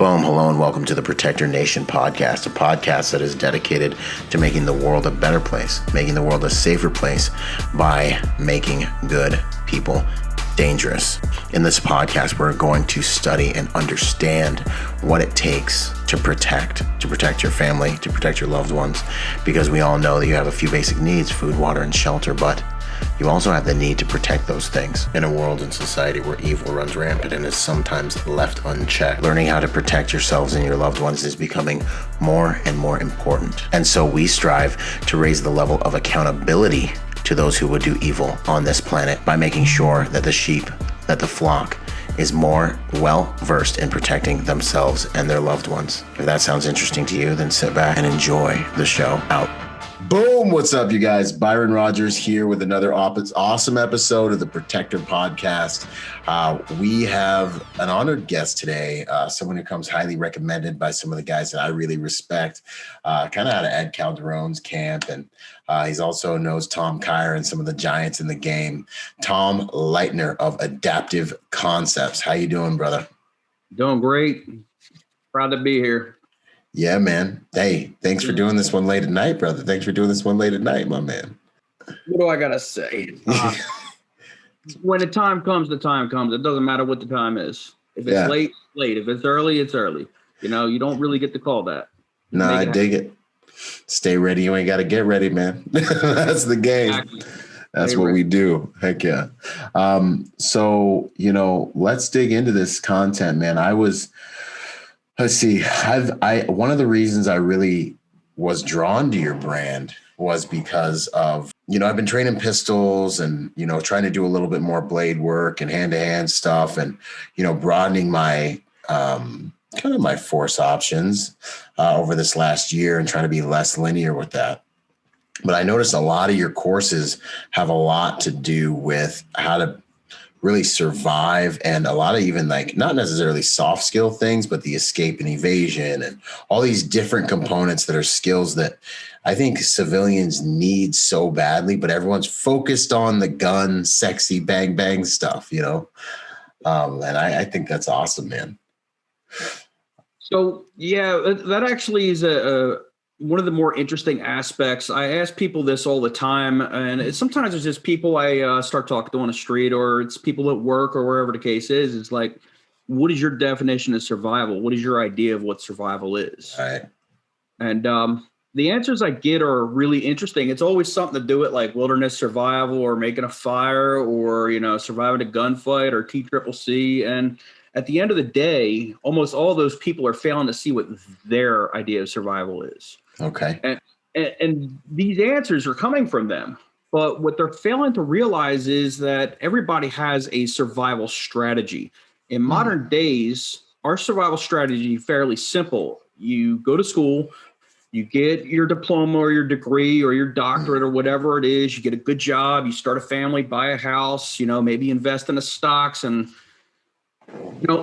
Boom, hello, and welcome to the Protector Nation podcast, a podcast that is dedicated to making the world a better place, making the world a safer place by making good people dangerous. In this podcast, we're going to study and understand what it takes to protect your family, to protect your loved ones, because we all know that you have a few basic needs, food, water, and shelter, but you also have the need to protect those things. In a world and society where evil runs rampant and is sometimes left unchecked, learning how to protect yourselves and your loved ones is becoming more and more important. And so we strive to raise the level of accountability to those who would do evil on this planet by making sure that the sheep, that the flock, is more well-versed in protecting themselves and their loved ones. If that sounds interesting to you, then sit back and enjoy the show out. Boom! What's up, you guys? Byron Rodgers here with another awesome episode of the Protector Podcast. We have an honored guest today, someone who comes highly recommended by some of the guys that I really respect, kind of out of Ed Calderon's camp, and he's also knows Tom Kyer and some of the giants in the game. Tom Leitner of Adaptiv Concepts. How you doing, brother? Doing great. Proud to be here. Yeah, man. Hey, thanks for doing this one late at night, brother. Thanks for doing this one late at night, my man. What do I got to say? When the time comes, the time comes. It doesn't matter what the time is. If it's late, late. If it's early, it's early. You know, you don't really get to call that. No, I dig it. Stay ready. You ain't got to get ready, man. That's the game. Exactly. That's what we do. Heck yeah. So, let's dig into this content, man. Let's see. One of the reasons I really was drawn to your brand was because of, I've been training pistols and, trying to do a little bit more blade work and hand-to-hand stuff and, broadening my kind of my force options over this last year and trying to be less linear with that. But I noticed a lot of your courses have a lot to do with how to really survive, and a lot of even not necessarily soft skill things, but the escape and evasion and all these different components that are skills that I think civilians need so badly, but everyone's focused on the gun, sexy, bang, bang stuff, and I think that's awesome, man. So, yeah, that actually is one of the more interesting aspects. I ask people this all the time, and sometimes it's just people I start talking to on the street, or it's people at work or wherever the case is. It's like, what is your definition of survival? What is your idea of what survival is? All right. And the answers I get are really interesting. It's always something to do with like wilderness survival or making a fire or, surviving a gunfight or TCCC. And at the end of the day, almost all those people are failing to see what their idea of survival is. Okay. And these answers are coming from them. But what they're failing to realize is that everybody has a survival strategy. In modern days, our survival strategy is fairly simple. You go to school, you get your diploma or your degree or your doctorate or whatever it is, you get a good job, you start a family, buy a house, maybe invest in the stocks, and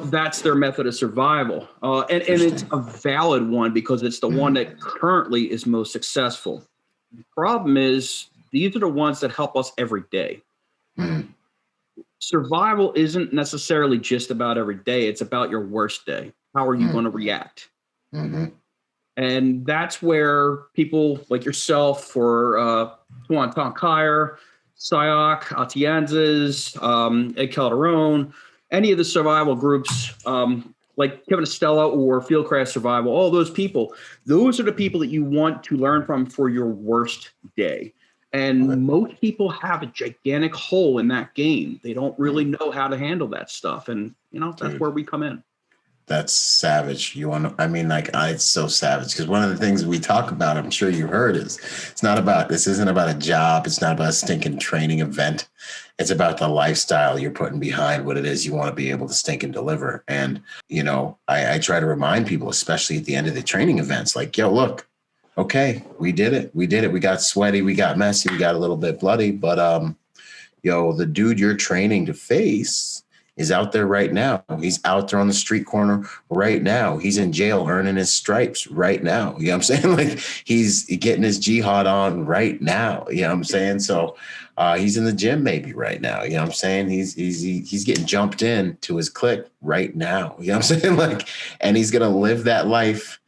that's their method of survival. And it's a valid one because it's the one that currently is most successful. The problem is these are the ones that help us every day. Survival isn't necessarily just about every day. It's about your worst day. How are you going to react? And that's where people like yourself or Tom Kyer, Sayoc, Atienzas, Ed Calderon, any of the survival groups, like Kevin Estella or Fieldcraft Survival, all those people, those are the people that you want to learn from for your worst day. And most people have a gigantic hole in that game. They don't really know how to handle that stuff. And, that's where we come in. That's savage. It's so savage because one of the things we talk about, I'm sure you heard, is this isn't about a job. It's not about a stinking training event. It's about the lifestyle you're putting behind what it is you want to be able to stink and deliver. And, I try to remind people, especially at the end of the training events, like, yo, look, okay, we did it. We got sweaty. We got messy. We got a little bit bloody. But, the dude you're training to face is out there right now. He's out there on the street corner right now. He's in jail earning his stripes right now. You know what I'm saying? Like he's getting his jihad on right now. You know what I'm saying? So he's in the gym maybe right now. You know what I'm saying? He's getting jumped in to his clique right now. You know what I'm saying? Like, and he's going to live that life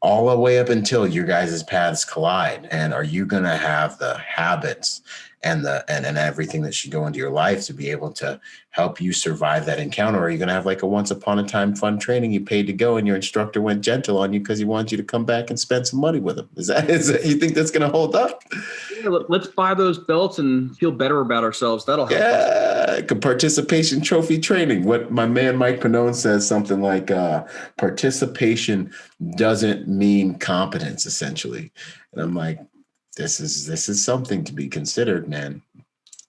all the way up until your guys' paths collide. And are you going to have the habits and everything that should go into your life to be able to help you survive that encounter? Or are you going to have like a once upon a time fun training you paid to go and your instructor went gentle on you because he wanted you to come back and spend some money with him? Is that you think that's going to hold up? Yeah, let's buy those belts and feel better about ourselves. That'll help us. Yeah, participation trophy training. What my man Mike Pannone says, something like participation doesn't mean competence, essentially. And I'm like, this is something to be considered, man.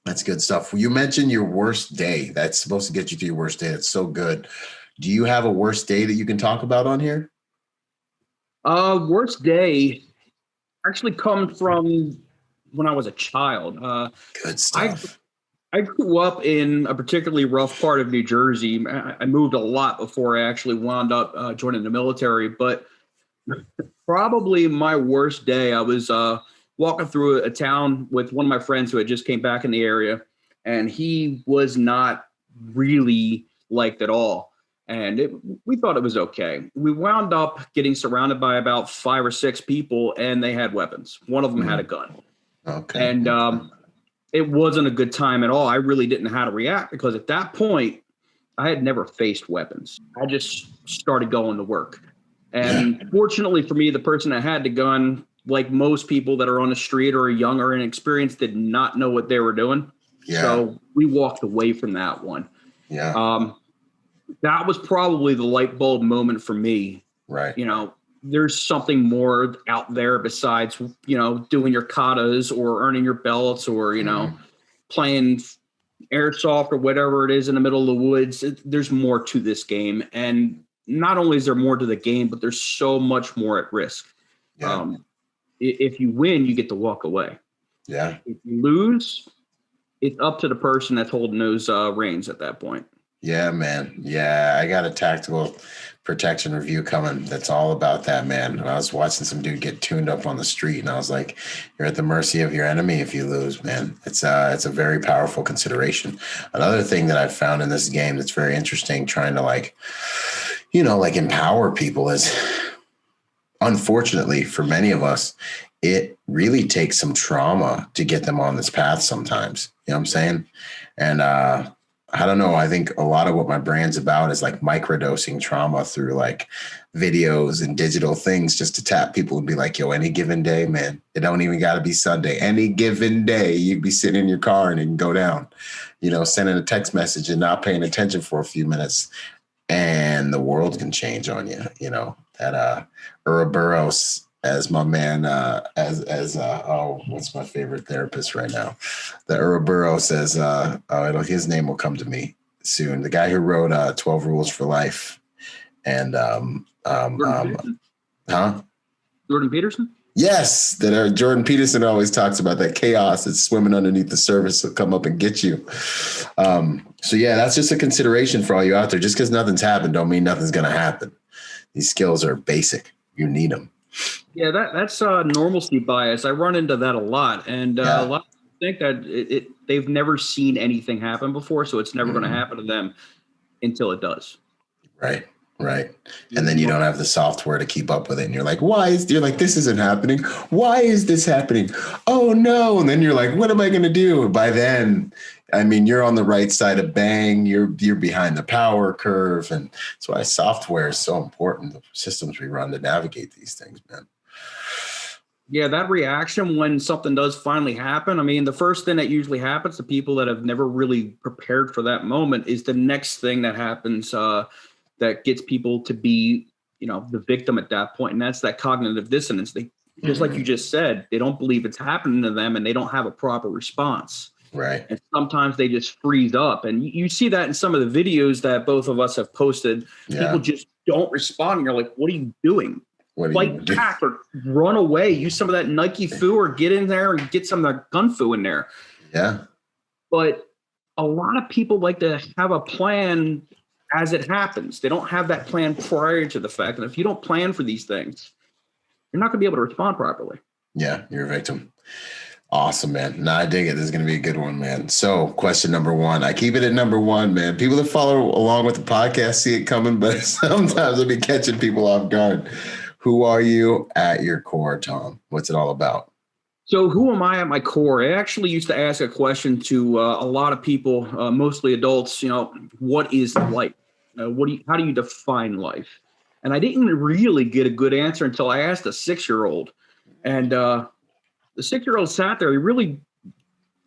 That's good stuff. You mentioned your worst day. That's supposed to get you through your worst day. That's so good. Do you have a worst day that you can talk about on here? Worst day actually comes from when I was a child. Good stuff. I grew up in a particularly rough part of New Jersey. I moved a lot before I actually wound up joining the military, but probably my worst day, I was walking through a town with one of my friends who had just came back in the area, and he was not really liked at all. And we thought it was okay. We wound up getting surrounded by about 5 or 6 people, and they had weapons. One of them had a gun. Okay. And it wasn't a good time at all. I really didn't know how to react because at that point, I had never faced weapons. I just started going to work. And fortunately for me, the person that had the gun, like most people that are on the street or young or inexperienced, did not know what they were doing. Yeah. So we walked away from that one. Yeah. That was probably the light bulb moment for me. Right. You know, there's something more out there besides, you know, doing your katas or earning your belts or, you know, playing airsoft or whatever it is in the middle of the woods. There's more to this game. And not only is there more to the game, but there's so much more at risk. Yeah. If you win, you get to walk away. Yeah. If you lose, it's up to the person that's holding those reins at that point. Yeah, man. Yeah, I got a tactical protection review coming that's all about that, man. And I was watching some dude get tuned up on the street, and I was like, you're at the mercy of your enemy if you lose, man. It's a very powerful consideration. Another thing that I've found in this game that's very interesting, trying to like, you know, like empower people is, unfortunately for many of us, it really takes some trauma to get them on this path sometimes. You know what I'm saying? And I don't know. I think a lot of what my brand's about is like microdosing trauma through like videos and digital things just to tap people and be like, yo, any given day, man, it don't even got to be Sunday. Any given day, you'd be sitting in your car and it can go down, you know, sending a text message and not paying attention for a few minutes. And the world can change on you, you know, that Ouroboros, as my man, what's my favorite therapist right now? The Ouroboros says, his name will come to me soon. The guy who wrote 12 Rules for Life. And, Jordan Peterson? Yes, that Jordan Peterson always talks about that chaos that's swimming underneath the surface will come up and get you. So yeah, that's just a consideration for all you out there. Just because nothing's happened don't mean nothing's going to happen. These skills are basic. You need them. Yeah, that's normalcy bias. I run into that a lot. And a lot of people think that they've never seen anything happen before, so it's never going to happen to them until it does. Right. Right. And then you don't have the software to keep up with it. And you're like, you're like, this isn't happening. Why is this happening? Oh, no. And then you're like, what am I going to do? By then, I mean, you're on the right side of bang. You're behind the power curve. And that's why software is so important. The systems we run to navigate these things, man. Yeah, that reaction when something does finally happen. I mean, the first thing that usually happens to people that have never really prepared for that moment is the next thing that happens that gets people to be, you know, the victim at that point. And that's that cognitive dissonance. They, just like you just said, they don't believe it's happening to them and they don't have a proper response. Right. And sometimes they just freeze up. And you see that in some of the videos that both of us have posted. Yeah. People just don't respond. And you're like, what are you doing? Fight back or run away. Use some of that Nike foo or get in there and get some of that gun foo in there. Yeah. But a lot of people like to have a plan as it happens. They don't have that plan prior to the fact. And if you don't plan for these things, you're not going to be able to respond properly. Yeah, you're a victim. Awesome, man. No, I dig it. This is going to be a good one, man. So question number one, I keep it at number one, man. People that follow along with the podcast see it coming, but sometimes I'll be catching people off guard. Who are you at your core, Tom? What's it all about? So who am I at my core? I actually used to ask a question to a lot of people, mostly adults, what is life? How do you define life? And I didn't really get a good answer until I asked a 6-year-old. And the 6-year-old sat there. He really,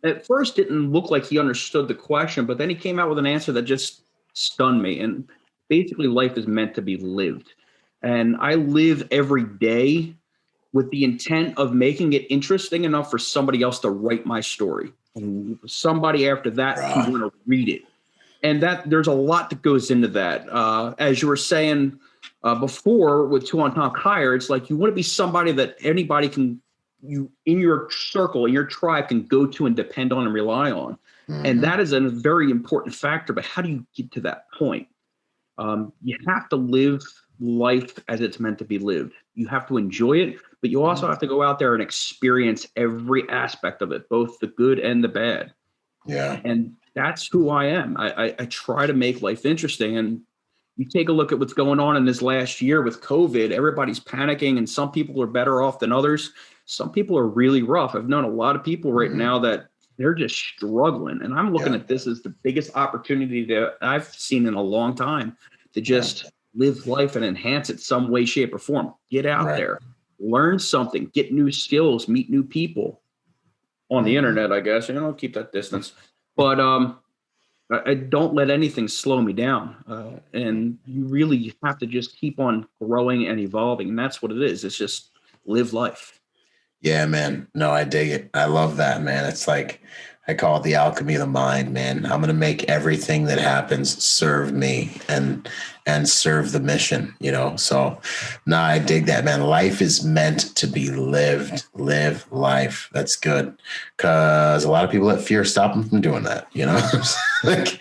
at first, didn't look like he understood the question, but then he came out with an answer that just stunned me. And basically, life is meant to be lived. And I live every day with the intent of making it interesting enough for somebody else to write my story. And somebody after that who want to read it. And that there's a lot that goes into that. As you were saying before with Two on Top Higher, it's like you want to be somebody that anybody can, you in your circle, in your tribe, can go to and depend on and rely on. Mm-hmm. And that is a very important factor. But how do you get to that point? You have to live life as it's meant to be lived. You have to enjoy it, but you also have to go out there and experience every aspect of it, both the good and the bad. Yeah. And that's who I am. I try to make life interesting. And you take a look at what's going on in this last year with COVID, everybody's panicking and some people are better off than others. Some people are really rough. I've known a lot of people right now that they're just struggling. And I'm looking at this as the biggest opportunity that I've seen in a long time to just live life and enhance it some way, shape, or form. Get out there, learn something, get new skills, meet new people on the internet, I guess. Keep that distance. But I don't let anything slow me down. And you really have to just keep on growing and evolving. And that's what it is. It's just live life. Yeah, man. No, I dig it. I love that, man. It's like, I call it the alchemy of the mind, man. I'm going to make everything that happens serve me and serve the mission, So, no, I dig that, man. Life is meant to be lived. Live life. That's good. Because a lot of people let fear stop them from doing that, Like,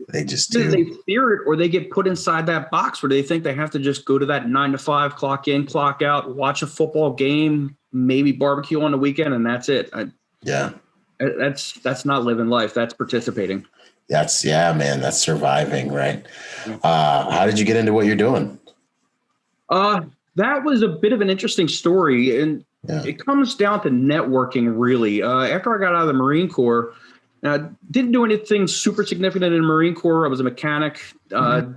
they just do. They fear it, or they get put inside that box where they think they have to just go to that 9 to 5, clock in, clock out, watch a football game, maybe barbecue on the weekend, and that's it. That's not living life. That's participating. That's surviving, right? How did you get into what you're doing? That was a bit of an interesting story, and it comes down to networking, really. After I got out of the Marine Corps, didn't do anything super significant in the Marine Corps. I was a mechanic, did a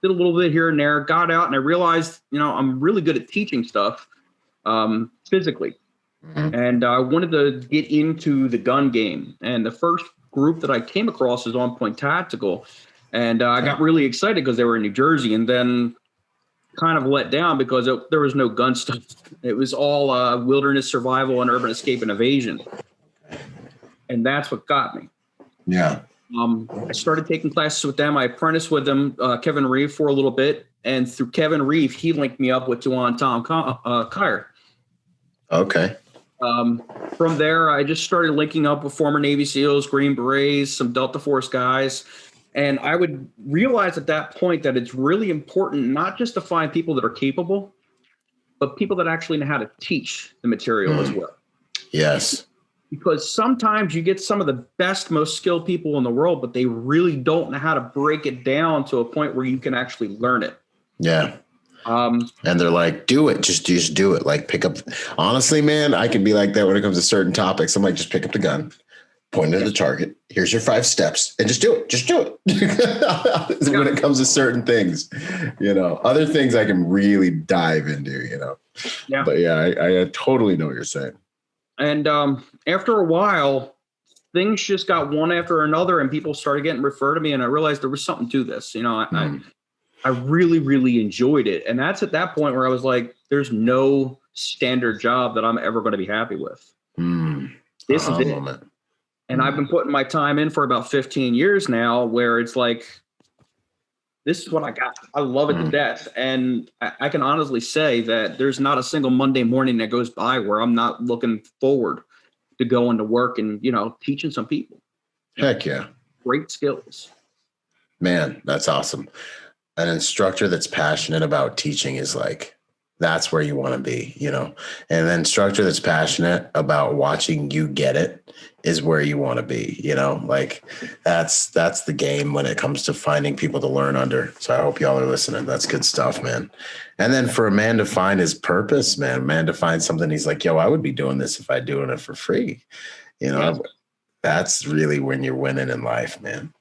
little bit here and there, got out, and I realized, I'm really good at teaching stuff physically. And I wanted to get into the gun game. And the first group that I came across was On Point Tactical. And I got really excited because they were in New Jersey, and then kind of let down because there was no gun stuff. It was all wilderness survival and urban escape and evasion. And that's what got me. Yeah. I started taking classes with them. I apprenticed with them, Kevin Reeve, for a little bit. And through Kevin Reeve, he linked me up with Tom Kyer. Okay. From there, I just started linking up with former Navy SEALs, Green Berets, some Delta Force guys. And I would realize at that point that it's really important not just to find people that are capable, but people that actually know how to teach the material as well. Yes. Because sometimes you get some of the best, most skilled people in the world, but they really don't know how to break it down to a point where you can actually learn it. Yeah. And they're like, do it. Just do it. Like, pick up. Honestly, man, I can be like that when it comes to certain topics. I'm like, just pick up the gun, point it at the target. Here's your 5 steps and just do it. Just do it. When it comes to certain things, other things I can really dive into, Yeah. But I totally know what you're saying. And after a while, things just got one after another, and people started getting referred to me, and I realized there was something to this. I really, really enjoyed it. And that's at that point where I was like, there's no standard job that I'm ever going to be happy with. This is it. And I've been putting my time in for about 15 years now, where it's like, this is what I got. I love it to death. And I can honestly say that there's not a single Monday morning that goes by where I'm not looking forward to going to work and, teaching some people. Heck yeah. great skills. Man, that's awesome. An instructor that's passionate about teaching is like, that's where you want to be, you know, and an instructor that's passionate about watching you get it is where you want to be, you know, like that's the game when it comes to finding people to learn under. So I hope y'all are listening. That's good stuff, man. And then for a man to find his purpose, man to find something, he's like, yo, I would be doing this if I'm doing it for free. You know, Yes. That's really when you're winning in life, man.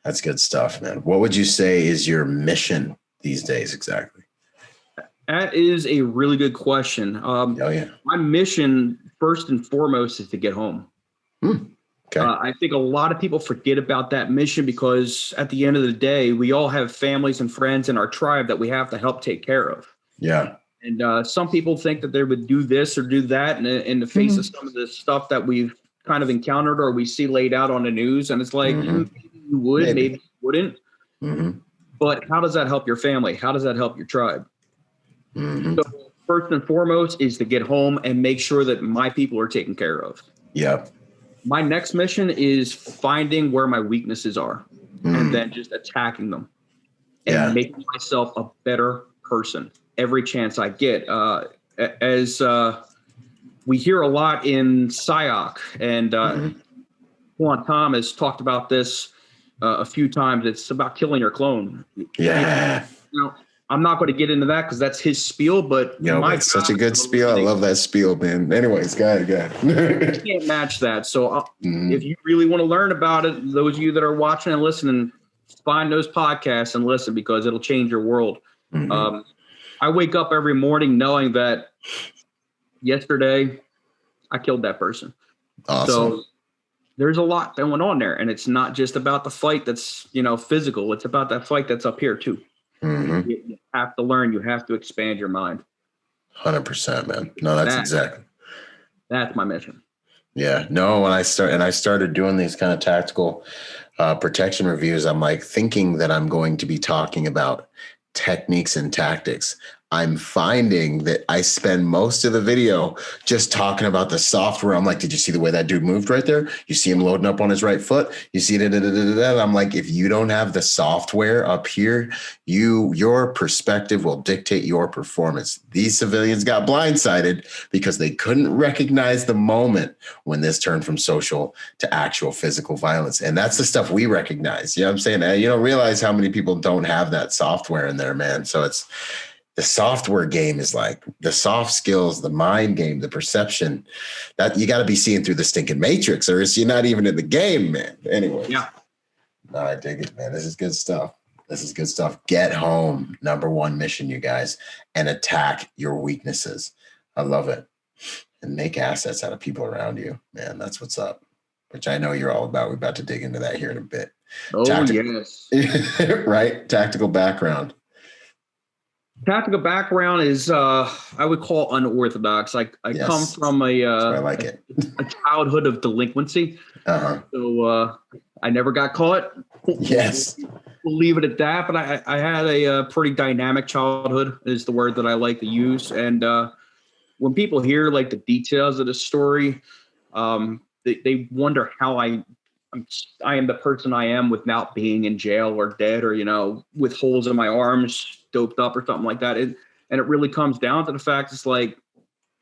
That's good stuff, man. What would you say is your mission these days exactly? That is a really good question. Oh, yeah. My mission, first and foremost, is to get home. Okay. I think a lot of people forget about that mission because at the end of the day, we all have families and friends in our tribe that we have to help take care of. Yeah. And some people think that they would do this or do that in the face of some of the stuff that we've kind of encountered or we see laid out on the news. And it's like, maybe you would, maybe you wouldn't. But how does that help your family? How does that help your tribe? So first and foremost is to get home and make sure that my people are taken care of. Yep. My next mission is finding where my weaknesses are and then just attacking them and making myself a better person every chance I get. As we hear a lot in SIOC, and Juan Tom has talked about this a few times. It's about killing your clone. Yeah. You know, I'm not going to get into that because that's his spiel, but it's such a good spiel. I love that spiel, man. Anyways, go ahead. You can't match that. So if you really want to learn about it, those of you that are watching and listening, find those podcasts and listen because it'll change your world. I wake up every morning knowing that yesterday I killed that person. Awesome. So there's a lot going on there, and it's not just about the fight that's, physical. It's about that fight that's up here too. You have to learn. You have to expand your mind. 100%, man. No, that's my mission. Yeah. No, when I started doing these kind of tactical protection reviews, I'm like thinking that I'm going to be talking about techniques and tactics. I'm finding that I spend most of the video just talking about the software. I'm like, did you see the way that dude moved right there? You see him loading up on his right foot. You see it. I'm like, if you don't have the software up here, your perspective will dictate your performance. These civilians got blindsided because they couldn't recognize the moment when this turned from social to actual physical violence. And that's the stuff we recognize. You know what I'm saying? You don't realize how many people don't have that software in there, man. So the software game is like the soft skills, the mind game, the perception that you got to be seeing through the stinking matrix or else you're not even in the game, man. Anyway. Yeah. No, I dig it, man. This is good stuff. Get home. Number one mission, you guys, and attack your weaknesses. I love it. And make assets out of people around you, man. That's what's up, which I know you're all about. We're about to dig into that here in a bit. Oh, yes. Right. Tactical background. Tactical background is, I would call unorthodox. I come from I like it. a childhood of delinquency. So I never got caught. Yes. We'll leave it at that. But I had a pretty dynamic childhood is the word that I like to use. And when people hear like the details of the story, they wonder how I am the person I am without being in jail or dead or, with holes in my arms, doped up or something like that. And it really comes down to the fact it's like,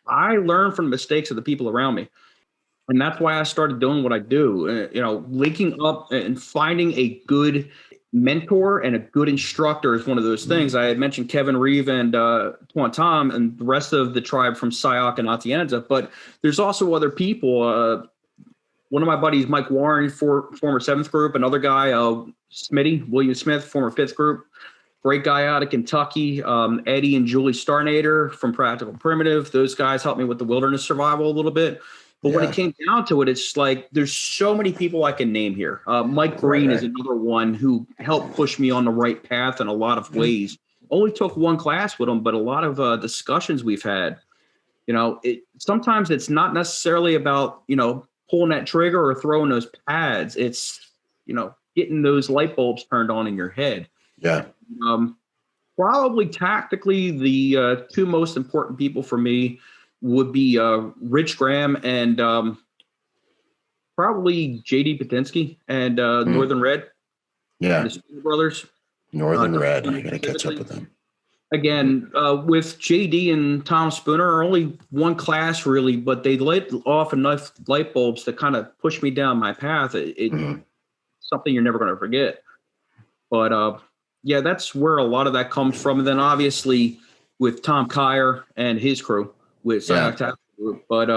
I learn from the mistakes of the people around me. And that's why I started doing what I do, linking up and finding a good mentor and a good instructor is one of those things. I had mentioned Kevin Reeve and Tuan Tom and the rest of the tribe from SIOC and Atienza, but there's also other people. One of my buddies, Mike Warren, former 7th group, another guy, William Smith, former 5th group, great guy out of Kentucky, Eddie and Julie Starnader from Practical Primitive. Those guys helped me with the wilderness survival a little bit. But when it came down to it, it's like there's so many people I can name here. Mike Green is another one who helped push me on the right path in a lot of ways. Only took one class with him, but a lot of discussions we've had. Sometimes it's not necessarily about, pulling that trigger or throwing those pads. It's, getting those light bulbs turned on in your head. Yeah. Probably tactically, the two most important people for me would be Rich Graham and probably JD Patinsky and Northern Red. Yeah. The Spooner brothers. Northern Red. I got to catch up with them. Again, with JD and Tom Spooner, only one class really, but they lit off enough light bulbs to kind of push me down my path. It's something you're never going to forget. But yeah, that's where a lot of that comes from. And then obviously with Tom Kyer and his crew with Centric Group. But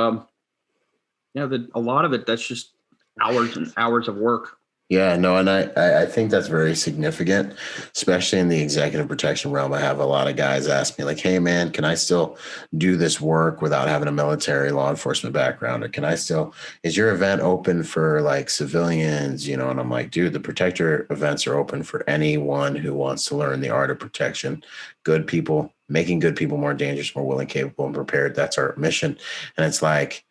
yeah, a lot of it, that's just hours and hours of work. Yeah, no, and I think that's very significant, especially in the executive protection realm. I have a lot of guys ask me like, hey, man, can I still do this work without having a military law enforcement background? Or is your event open for like civilians, And I'm like, dude, the protector events are open for anyone who wants to learn the art of protection. Good people, making good people more dangerous, more willing, capable, and prepared. That's our mission. And it's like,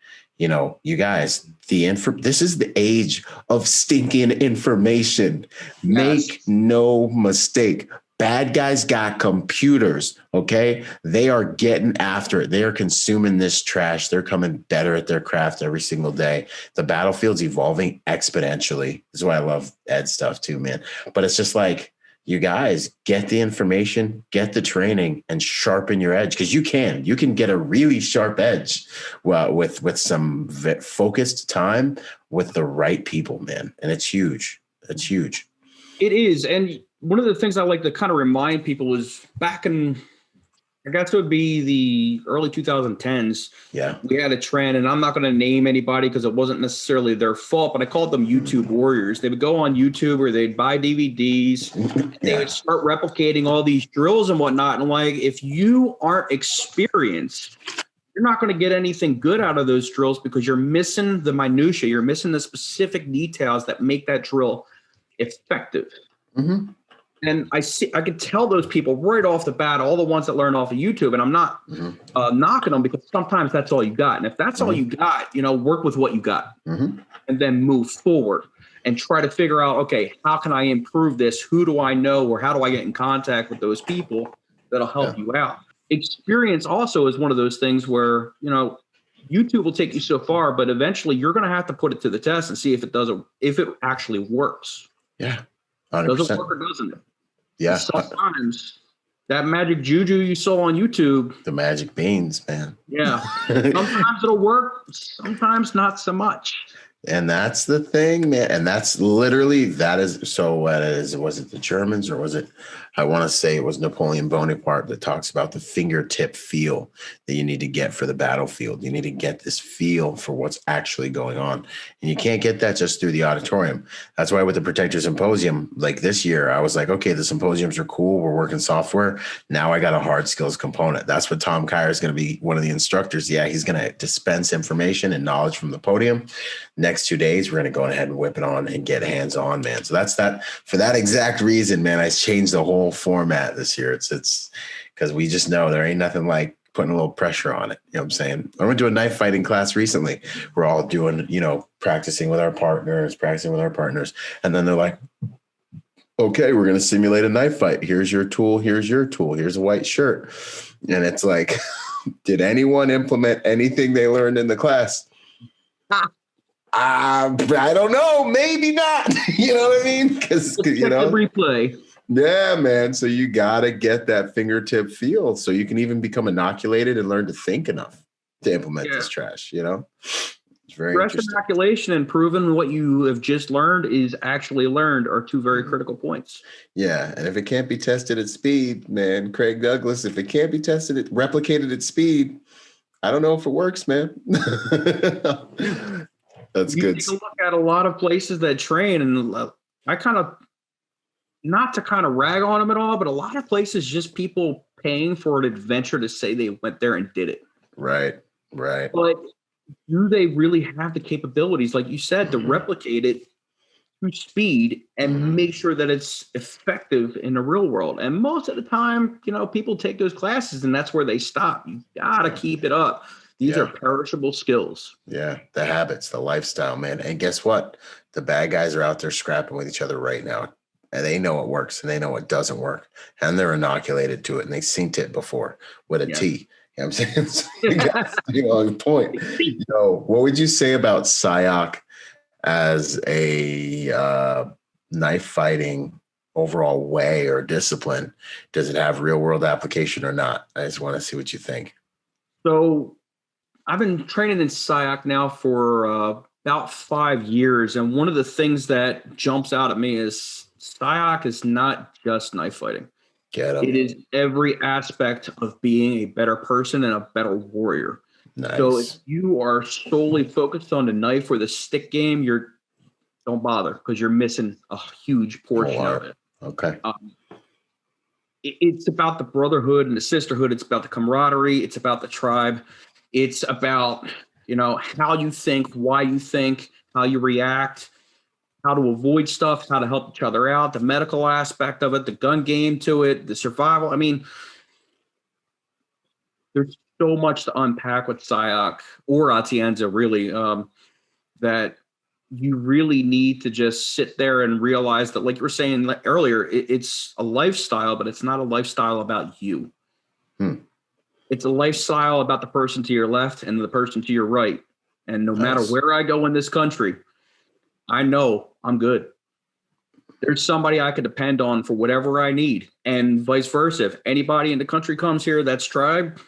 you guys, this is the age of stinking information. Make no mistake. Bad guys got computers, okay? They are getting after it. They are consuming this trash. They're coming better at their craft every single day. The battlefield's evolving exponentially. This is why I love Ed stuff too, man. But it's just like, you guys get the information, get the training, and sharpen your edge, because you can get a really sharp edge with some focused time with the right people, man. And it's huge. It's huge. It is. And one of the things I like to kind of remind people is back in, I guess it would be the early 2010s. Yeah. We had a trend, and I'm not going to name anybody because it wasn't necessarily their fault, but I called them YouTube warriors. They would go on YouTube or they'd buy DVDs. And they would start replicating all these drills and whatnot. And like, if you aren't experienced, you're not going to get anything good out of those drills because you're missing the minutia. You're missing the specific details that make that drill effective. Mm-hmm. And I could tell those people right off the bat, all the ones that learn off of YouTube, and I'm not knocking them because sometimes that's all you got. And if that's all you got, work with what you got and then move forward and try to figure out, okay, how can I improve this? Who do I know, or how do I get in contact with those people that'll help you out? Experience also is one of those things where, YouTube will take you so far, but eventually you're going to have to put it to the test and see if it actually works. Yeah. 100%. Does it work or doesn't it? Yeah. Sometimes that magic juju you saw on YouTube. The magic beans, man. Yeah. Sometimes it'll work. Sometimes not so much. And that's the thing, man. And that's literally, so what is it? Was it the Germans, or was it, I want to say it was Napoleon Bonaparte that talks about the fingertip feel that you need to get for the battlefield. You need to get this feel for what's actually going on. And you can't get that just through the auditorium. That's why with the Protector Symposium, like this year, I was like, okay, the symposiums are cool. We're working software. Now I got a hard skills component. That's what Tom Kyer is going to be, one of the instructors. Yeah, he's going to dispense information and knowledge from the podium. Next 2 days, we're going to go ahead and whip it on and get hands on, man. So that's that. For that exact reason, man, I changed the whole format this year. It's because we just know there ain't nothing like putting a little pressure on it. You know what I'm saying? I went to a knife fighting class recently. We're all doing, practicing with our partners. And then they're like, okay, we're going to simulate a knife fight. Here's your tool. Here's a white shirt. And it's like, did anyone implement anything they learned in the class? I don't know. Maybe not. You know what I mean? Because, the replay. Yeah, man. So you got to get that fingertip feel so you can even become inoculated and learn to think enough to implement this trash, It's very interesting. Inoculation and proving what you have just learned is actually learned are two very critical points. Yeah. And if it can't be tested at speed, man, Craig Douglas, if it can't be replicated at speed, I don't know if it works, man. That's good. Take a look at a lot of places that train, and I kind of, not to kind of rag on them at all, but a lot of places just people paying for an adventure to say they went there and did it. Right. But do they really have the capabilities, like you said, to replicate it to speed and make sure that it's effective in the real world? And most of the time, people take those classes and that's where they stop. You got to keep it up. These are perishable skills. Yeah, the habits, the lifestyle, man. And guess what? The bad guys are out there scrapping with each other right now. And they know what works and they know what doesn't work. And they're inoculated to it. And they synced it before with a T. You know what I'm saying? So you got to stay on point. What would you say about PSYOC as a knife fighting overall way or discipline? Does it have real world application or not? I just want to see what you think. So I've been training in SIOC now for about 5 years. And one of the things that jumps out at me is SIOC is not just knife fighting. Get 'em. It is every aspect of being a better person and a better warrior. Nice. So if you are solely focused on the knife or the stick game, don't bother, because you're missing a huge portion of it. Okay. It's about the brotherhood and the sisterhood. It's about the camaraderie. It's about the tribe. It's about, how you think, why you think, how you react, how to avoid stuff, how to help each other out, the medical aspect of it, the gun game to it, the survival. I mean, there's so much to unpack with SIOC or Atienza, really, that you really need to just sit there and realize that, like you were saying earlier, it's a lifestyle, but it's not a lifestyle about you. It's a lifestyle about the person to your left and the person to your right. And no matter where I go in this country, I know I'm good. There's somebody I could depend on for whatever I need, and vice versa. If anybody in the country comes here that's tribe,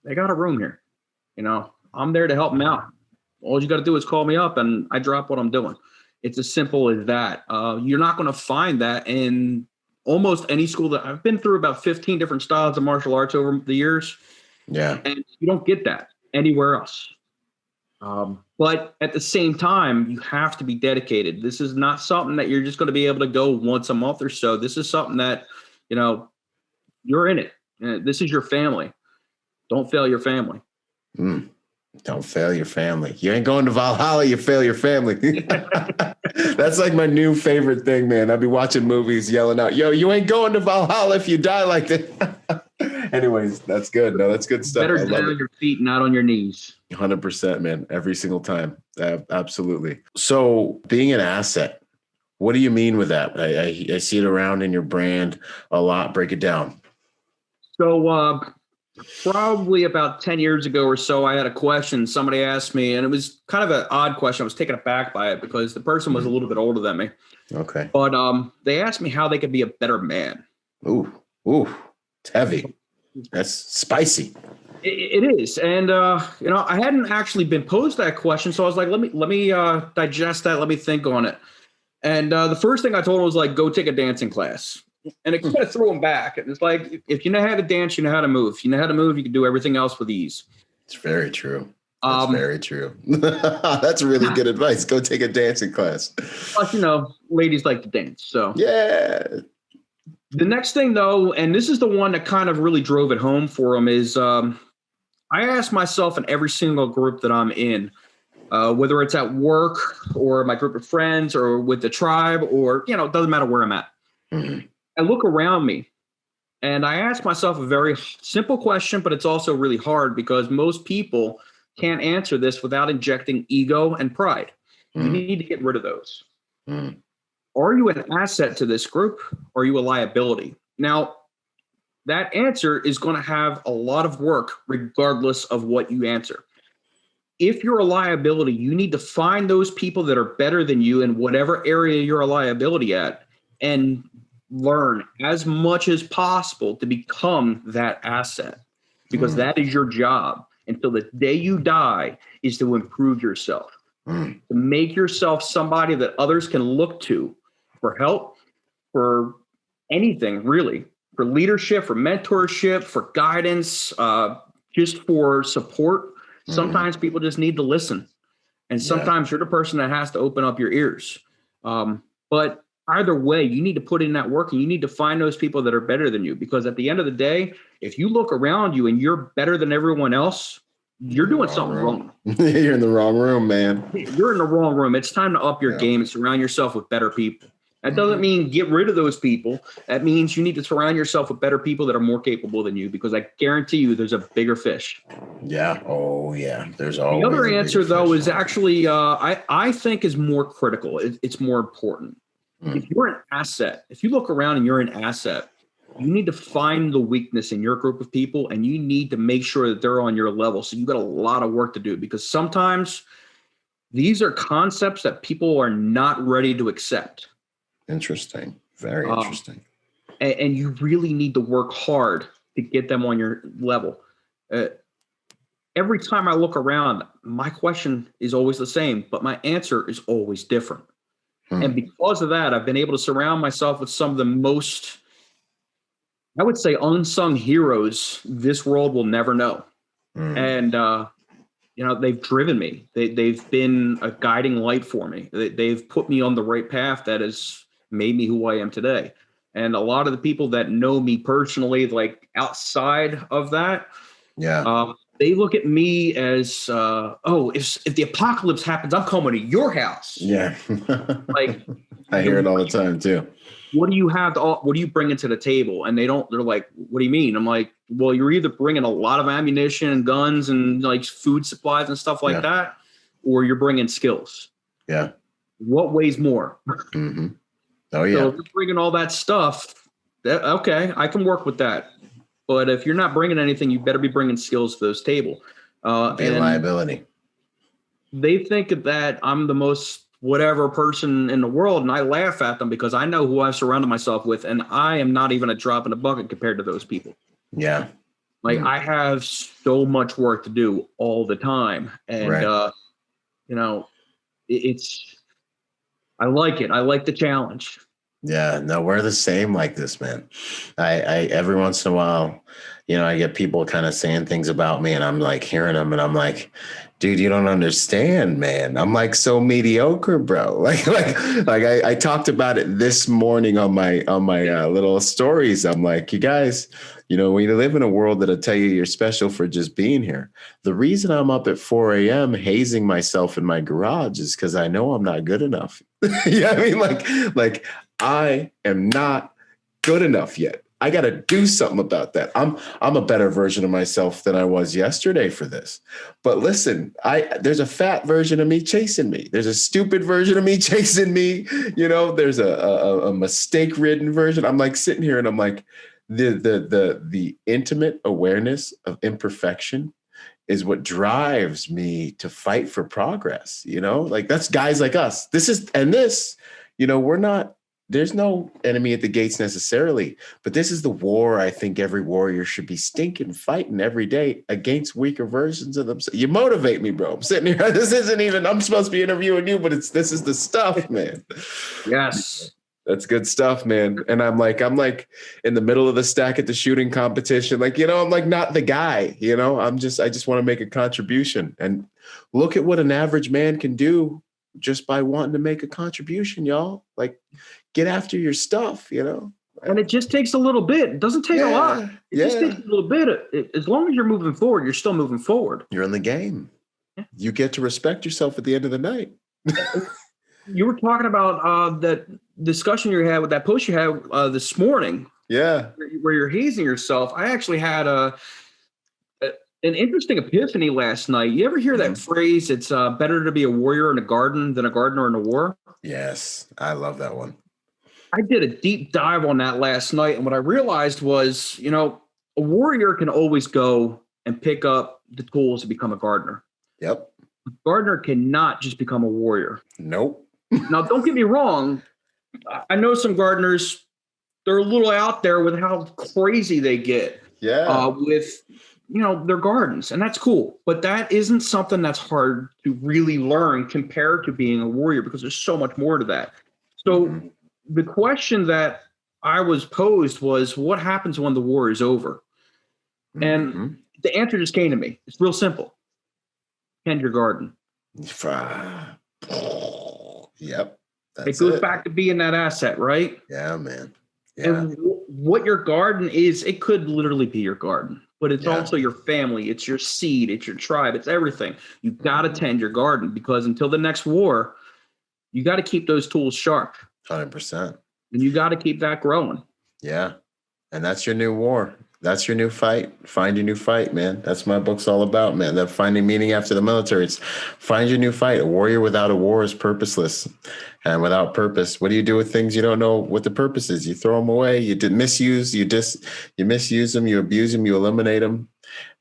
they got a room here. I'm there to help them out. All you got to do is call me up and I drop what I'm doing. It's as simple as that. You're not going to find that in almost any school that I've been through. About 15 different styles of martial arts over the years. Yeah. And you don't get that anywhere else. But at the same time, you have to be dedicated. This is not something that you're just going to be able to go once a month or so. This is something that, you're in it. This is your family. Don't fail your family. Don't fail your family. You ain't going to Valhalla, you fail your family. That's like my new favorite thing, man. I'll be watching movies yelling out, yo, you ain't going to Valhalla if you die like that. Anyways, that's good. No, that's good stuff. Better down on your feet, not on your knees. 100%, man. Every single time. Absolutely. So being an asset, what do you mean with that? I see it around in your brand a lot. Break it down. So probably about 10 years ago or so, I had a question somebody asked me, and it was kind of an odd question. I was taken aback by it because the person was a little bit older than me. Okay. But they asked me how they could be a better man. Ooh, it's heavy. That's spicy. It is. And, I hadn't actually been posed that question. So I was like, let me digest that. Let me think on it. And the first thing I told him was like, go take a dancing class. And it kind of threw him back. And it's like, if you know how to dance, you know how to move. If you know how to move, you can do everything else with ease. It's very true. That's very true. That's really good advice. Go take a dancing class. Plus, ladies like to dance. So yeah. The next thing, though, and this is the one that kind of really drove it home for him, is I ask myself in every single group that I'm in, whether it's at work or my group of friends or with the tribe or, it doesn't matter where I'm at. Mm-hmm. I look around me and I ask myself a very simple question, but it's also really hard because most people can't answer this without injecting ego and pride. You need to get rid of those. Are you an asset to this group? Or are you a liability? Now, that answer is going to have a lot of work regardless of what you answer. If you're a liability, you need to find those people that are better than you in whatever area you're a liability at and learn as much as possible to become that asset, because that is your job until the day you die, is to improve yourself, to make yourself somebody that others can look to for help, for anything really, for leadership, for mentorship, for guidance, just for support. Sometimes people just need to listen. And sometimes you're the person that has to open up your ears. But either way, you need to put in that work and you need to find those people that are better than you. Because at the end of the day, if you look around you and you're better than everyone else, you're doing something wrong. You're in the wrong room, man. You're in the wrong room. It's time to up your game and surround yourself with better people. That doesn't mean get rid of those people. That means you need to surround yourself with better people that are more capable than you, because I guarantee you there's a bigger fish. Yeah. Oh, yeah. There's always the other answer, though, is actually I think is more critical. It's more important. If you're an asset, if you look around and you're an asset, you need to find the weakness in your group of people and you need to make sure that they're on your level. So you've got a lot of work to do, because sometimes These are concepts that people are not ready to accept. Interesting. Very interesting. And you really need to work hard to get them on your level. Every time I look around, my question is always the same, but my answer is always different. And because of that, I've been able to surround myself with some of the most, I would say, unsung heroes this world will never know. And, they've driven me. They've been a guiding light for me. They've put me on the right path that has made me who I am today. And a lot of the people that know me personally, like outside of that, they look at me as, if the apocalypse happens, I'm coming to your house. Yeah. Like, I hear it all the time too. What do you have what do you bring into the table? And they're like, what do you mean? I'm like, well, you're either bringing a lot of ammunition and guns and like food supplies and stuff like that, or you're bringing skills. Yeah. What weighs more? Oh yeah. So if you're bringing all that stuff, okay, I can work with that. But if you're not bringing anything, you better be bringing skills to this table. Be a liability. They think that I'm the most whatever person in the world, and I laugh at them because I know who I've surrounded myself with, and I am not even a drop in the bucket compared to those people. Yeah. Like I have so much work to do all the time. And, I like it. I like the challenge. Yeah, no, we're the same like this, man. I every once in a while, I get people kind of saying things about me and I'm like hearing them and I'm like, dude, you don't understand, man. I'm like so mediocre, bro. Like I talked about it this morning on my little stories. I'm like, you guys, when you live in a world that'll tell you you're special for just being here. The reason I'm up at 4 a.m. hazing myself in my garage is because I know I'm not good enough. Yeah, I mean, like I am not good enough yet. I got to do something about that. I'm a better version of myself than I was yesterday for this. But listen, there's a fat version of me chasing me. There's a stupid version of me chasing me. There's a mistake-ridden version. I'm like sitting here and I'm like, the intimate awareness of imperfection is what drives me to fight for progress. Like that's guys like us. We're not. There's no enemy at the gates necessarily, but this is the war I think every warrior should be stinking fighting every day against weaker versions of themselves. You motivate me, bro. I'm sitting here. I'm supposed to be interviewing you, but this is the stuff, man. Yes. That's good stuff, man. And I'm like in the middle of the stack at the shooting competition. Like, I'm like not the guy, I just want to make a contribution and look at what an average man can do just by wanting to make a contribution, y'all. Like, get after your stuff, And it just takes a little bit. It doesn't take a lot. It just takes a little bit. As long as you're moving forward, you're still moving forward. You're in the game. Yeah. You get to respect yourself at the end of the night. You were talking about that discussion you had with that post you had this morning. Yeah. Where you're hazing yourself. I actually had an interesting epiphany last night. You ever hear that phrase, it's better to be a warrior in a garden than a gardener in a war? Yes, I love that one. I did a deep dive on that last night. And what I realized was, a warrior can always go and pick up the tools to become a gardener. Yep. A gardener cannot just become a warrior. Nope. Now, don't get me wrong. I know some gardeners, they're a little out there with how crazy they get with, their gardens. And that's cool. But that isn't something that's hard to really learn compared to being a warrior because there's so much more to that. So the question that I was posed was, what happens when the war is over? And the answer just came to me. It's real simple. Tend your garden. Yep. It goes back to being that asset, right? Yeah, man. Yeah. And what your garden is, it could literally be your garden, but it's also your family. It's your seed. It's your tribe. It's everything. You got to tend your garden because until the next war, you got to keep those tools sharp. 100%. And you got to keep that growing. Yeah. And that's your new war. That's your new fight. Find your new fight, man. That's my book's all about, man. That finding meaning after the military. It's find your new fight. A warrior without a war is purposeless. And without purpose, what do you do with things you don't know what the purpose is? You throw them away. You misuse. You misuse them. You abuse them. You eliminate them.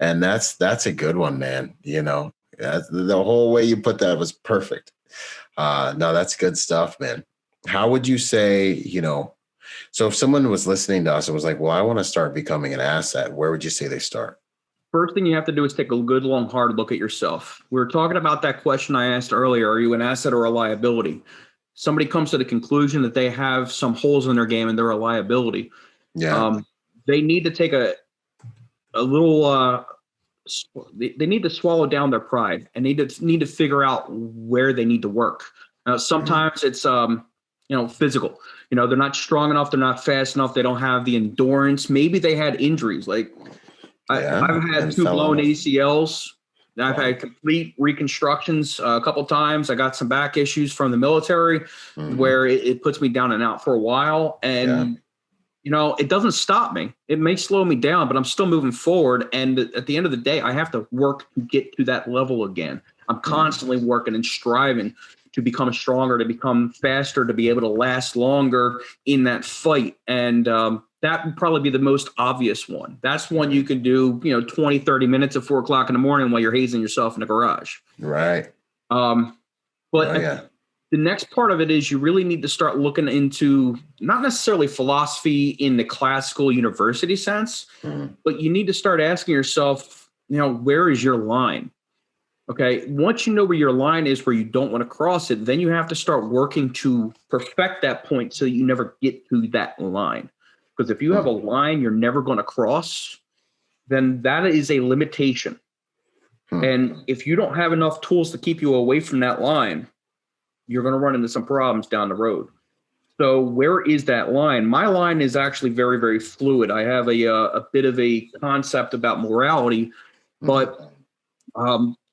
And that's a good one, man. The whole way you put that was perfect. No, that's good stuff, man. How would you say, so if someone was listening to us and was like, well, I want to start becoming an asset, where would you say they start? First thing you have to do is take a good, long, hard look at yourself. We were talking about that question I asked earlier. Are you an asset or a liability? Somebody comes to the conclusion that they have some holes in their game and they're a liability. Yeah. They need to take a little, they need to swallow down their pride and need to figure out where they need to work. Sometimes it's, physical. They're not strong enough. They're not fast enough. They don't have the endurance. Maybe they had injuries. Like I've had 2 blown ACLs. I've had complete reconstructions a couple times. I got some back issues from the military where it puts me down and out for a while. And, it doesn't stop me. It may slow me down, but I'm still moving forward. And at the end of the day, I have to work to get to that level again. I'm constantly working and striving to become stronger, to become faster, to be able to last longer in that fight. And that would probably be the most obvious one. That's one you can do, 20, 30 minutes at 4 o'clock in the morning while you're hazing yourself in the garage. Right. The next part of it is you really need to start looking into not necessarily philosophy in the classical university sense, but you need to start asking yourself, where is your line? Okay. Once you know where your line is, where you don't want to cross it, then you have to start working to perfect that point so that you never get to that line. Because if you have a line you're never going to cross, then that is a limitation. And if you don't have enough tools to keep you away from that line, you're going to run into some problems down the road. So where is that line? My line is actually very, very fluid. I have a bit of a concept about morality, but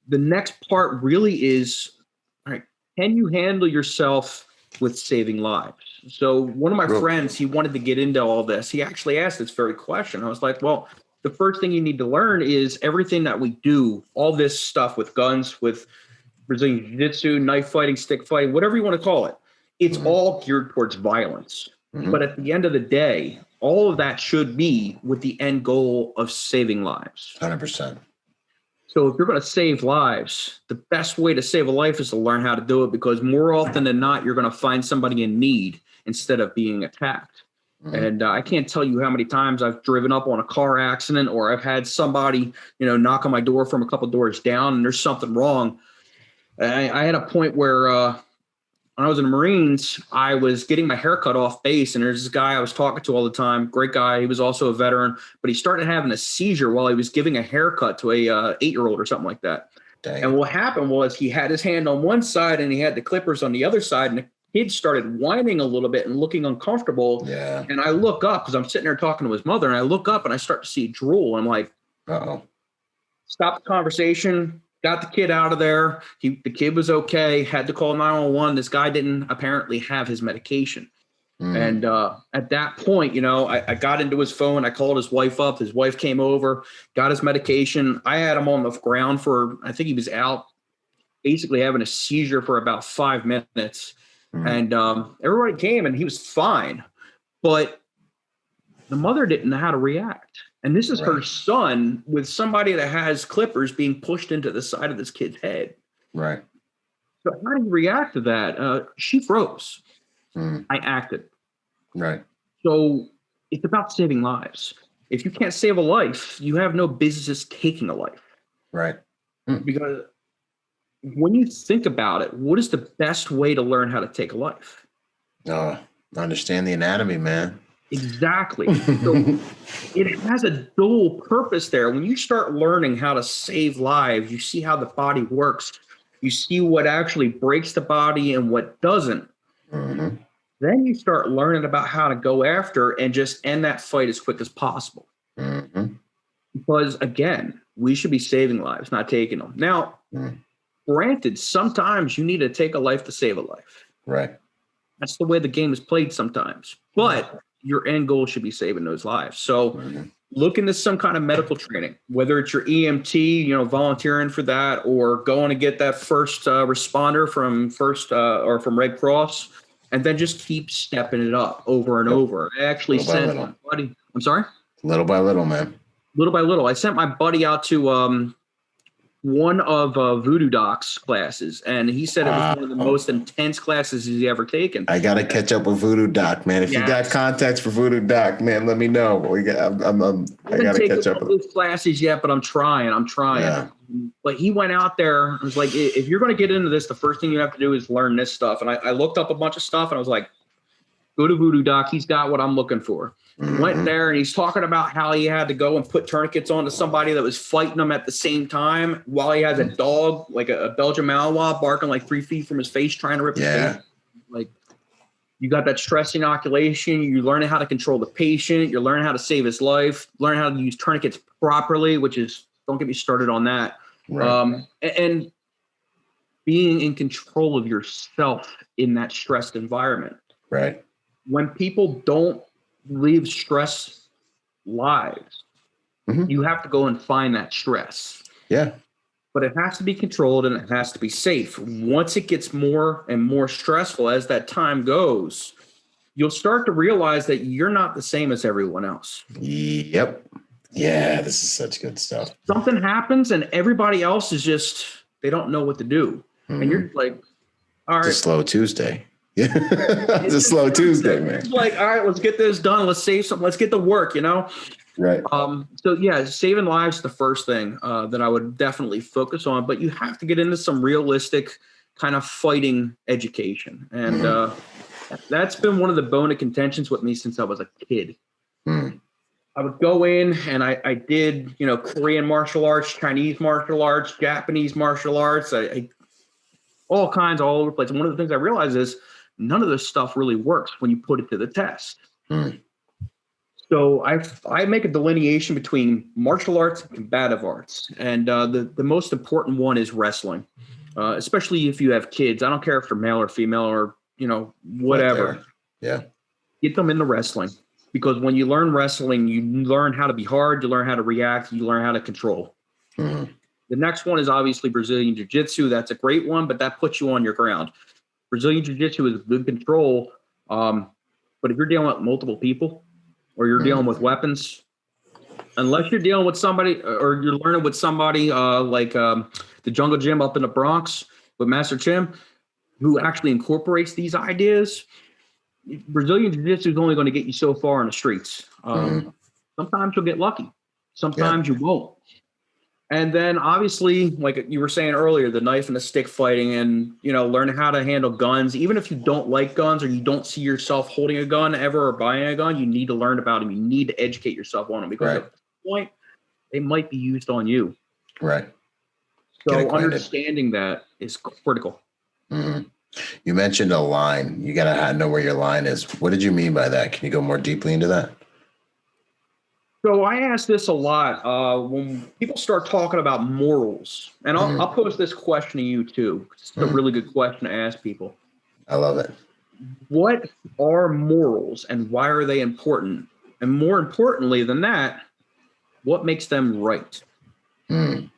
the next part really is, all right, can you handle yourself with saving lives? So one of my friends, he wanted to get into all this. He actually asked this very question. I was like, well, the first thing you need to learn is everything that we do, all this stuff with guns, with Brazilian Jiu Jitsu, knife fighting, stick fighting, whatever you want to call it, it's all geared towards violence. But at the end of the day, all of that should be with the end goal of saving lives. 100%. So if you're going to save lives, the best way to save a life is to learn how to do it, because more often than not, you're going to find somebody in need instead of being attacked. And I can't tell you how many times I've driven up on a car accident, or I've had somebody, knock on my door from a couple doors down and there's something wrong. I had a point where when I was in the Marines, I was getting my hair cut off base, and there's this guy I was talking to all the time, great guy. He was also a veteran, but he started having a seizure while he was giving a haircut to a 8-year-old or something like that. Dang. And what happened was he had his hand on one side and he had the clippers on the other side, and the kid started whining a little bit and looking uncomfortable. Yeah. And I look up because I'm sitting there talking to his mother, and I look up and I start to see drool. And I'm like, stop the conversation. Got the kid out of there. The kid was okay. Had to call 911. This guy didn't apparently have his medication. And at that point, I got into his phone. I called his wife up. His wife came over, got his medication. I had him on the ground for, I think he was out basically having a seizure for about 5 minutes. And everybody came and he was fine. But the mother didn't know how to react. And this is her son with somebody that has clippers being pushed into the side of this kid's head. Right. So how do you react to that? She froze. I acted. Right. So it's about saving lives. If you can't save a life, you have no business taking a life. Right. Because when you think about it, what is the best way to learn how to take a life? Understand the anatomy, man. Exactly. So it has a dual purpose there. When you start learning how to save lives, you see how the body works. You see what actually breaks the body and what doesn't. Then you start learning about how to go after and just end that fight as quick as possible. Because again, we should be saving lives, not taking them. Now, granted, sometimes you need to take a life to save a life. Right. That's the way the game is played sometimes. But your end goal should be saving those lives. So look into some kind of medical training, whether it's your EMT, volunteering for that, or going to get that first responder from Red Cross, and then just keep stepping it up over and over. I actually sent my buddy. I'm sorry? Little by little, man. Little by little. I sent my buddy out to one of Voodoo Doc's classes, and he said it was one of the most intense classes he's ever taken. I gotta catch up with Voodoo Doc, man. If you got contacts for Voodoo Doc, man, let me know. I gotta catch up with those classes yet, but I'm trying. Yeah. But he went out there and was like, if you're going to get into this, the first thing you have to do is learn this stuff. And I looked up a bunch of stuff, and I was like, go to Voodoo Doc. He's got what I'm looking for. Went there, and he's talking about how he had to go and put tourniquets onto somebody that was fighting him at the same time while he has a dog, like a Belgian Malinois, barking like 3 feet from his face, trying to rip his face. Like, you got that stress inoculation. You're learning how to control the patient. You're learning how to save his life. Learn how to use tourniquets properly, which is, don't get me started on that. Right. And being in control of yourself in that stressed environment. Right. When people don't live stress lives, you have to go and find that stress. Yeah. But it has to be controlled, and it has to be safe. Once it gets more and more stressful as that time goes, you'll start to realize that you're not the same as everyone else. Yep. Yeah, this is such good stuff. Something happens and everybody else is just, they don't know what to do. And you're like, all right. It's a slow Tuesday. Yeah. It's a slow Tuesday, man. It's like, all right, let's get this done. Let's save something. Let's get to work, you know? Right. So yeah, saving lives is the first thing that I would definitely focus on, but you have to get into some realistic kind of fighting education. And that's been one of the bone of contentions with me since I was a kid. I would go in and I did, you know, Korean martial arts, Chinese martial arts, Japanese martial arts, I all kinds all over the place. And one of the things I realized is none of this stuff really works when you put it to the test. So I make a delineation between martial arts and combative arts. And the most important one is wrestling, especially if you have kids. I don't care if they're male or female or, you know, whatever. Yeah. Get them into wrestling, because when you learn wrestling, you learn how to be hard, you learn how to react, you learn how to control. The next one is obviously Brazilian Jiu Jitsu. That's a great one, but that puts you on your ground. Brazilian Jiu Jitsu is good control. But if you're dealing with multiple people, or you're dealing with weapons, unless you're dealing with somebody, or you're learning with somebody like the Jungle Gym up in the Bronx with Master Chim, who actually incorporates these ideas, Brazilian Jiu-Jitsu is only going to get you so far in the streets. Sometimes you'll get lucky. Sometimes you won't. And then obviously, like you were saying earlier, the knife and the stick fighting, and, you know, learning how to handle guns. Even if you don't like guns, or you don't see yourself holding a gun ever or buying a gun, you need to learn about them. You need to educate yourself on them, because at this point, they might be used on you. Right. So understanding that is critical. You mentioned a line. You got to know where your line is. What did you mean by that? Can you go more deeply into that? So I ask this a lot when people start talking about morals, and I'll pose this question to you too. It's a really good question to ask people. I love it. What are morals, and why are they important? And more importantly than that, what makes them right? Well,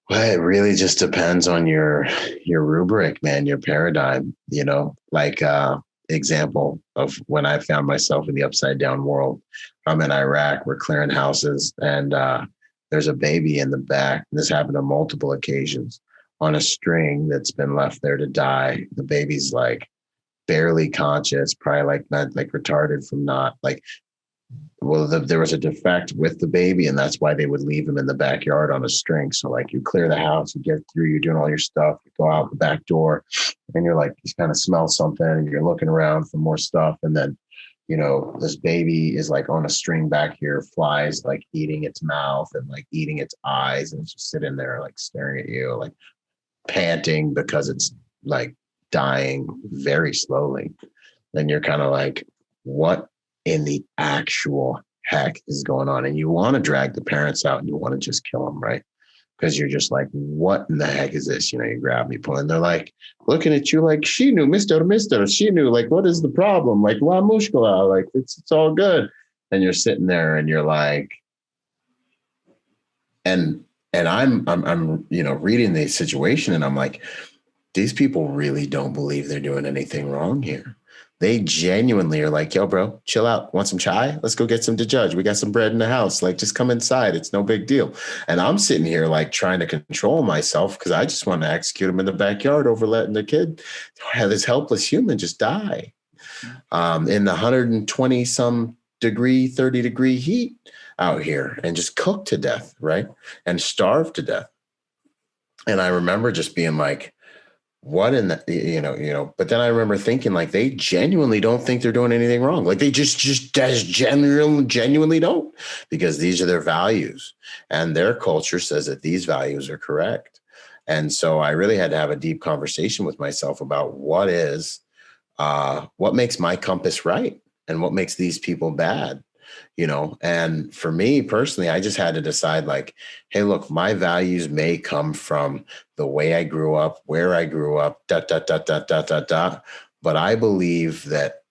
it really just depends on your rubric, man, your paradigm, you know, like example of when I found myself in the upside down world. I'm in Iraq, we're clearing houses, and there's a baby in the back. This happened on multiple occasions, on a string that's been left there to die. The baby's like barely conscious, probably like not like retarded from not like, well, there was a defect with the baby, and that's why they would leave him in the backyard on a string. So like you clear the house, you get through, you're doing all your stuff, you go out the back door, and you're like, you kind of smell something, and you're looking around for more stuff. And then, you know, this baby is like on a string back here, flies like eating its mouth and like eating its eyes, and it's just sitting there like staring at you, like panting because it's like dying very slowly. Then you're kind of like, what in the actual heck is going on? And you want to drag the parents out and you want to just kill them, right? Because you're just like, what in the heck is this? You know, you grab me, pull, and they're like looking at you like, she knew, mister, she knew, like, what is the problem? Like, la mushkala, like it's all good. And you're sitting there and you're like, and I'm, you know, reading the situation, and I'm like, these people really don't believe they're doing anything wrong here. They genuinely are like, yo, bro, chill out. Want some chai? Let's go get some to judge. We got some bread in the house. Like, just come inside. It's no big deal. And I'm sitting here like trying to control myself because I just want to execute him in the backyard over letting the kid have this helpless human just die in the 120 some degree, 30 degree heat out here and just cook to death, right? And starve to death. And I remember just being like, what in the, but then I remember thinking like they genuinely don't think they're doing anything wrong. Like they just genuinely don't, because these are their values and their culture says that these values are correct. And so I really had to have a deep conversation with myself about what makes my compass right and what makes these people bad. And for me personally, I just had to decide like, hey, look, my values may come from the way I grew up, where I grew up, but I believe that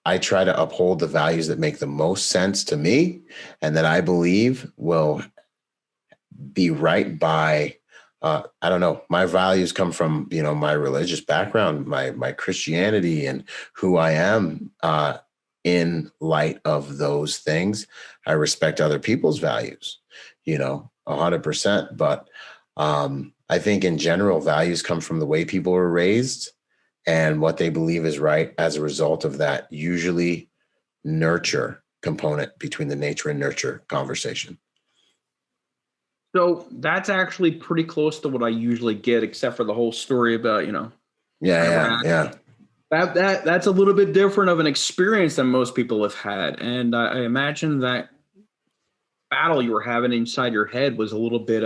I try to uphold the values that make the most sense to me and that I believe will be right by I don't know. My values come from, my religious background, my Christianity and who I am in light of those things. I respect other people's values, 100%. But I think in general, values come from the way people are raised and what they believe is right as a result of that, usually nurture component between the nature and nurture conversation. So that's actually pretty close to what I usually get, except for the whole story about, Yeah. That's a little bit different of an experience than most people have had. And I imagine that battle you were having inside your head was a little bit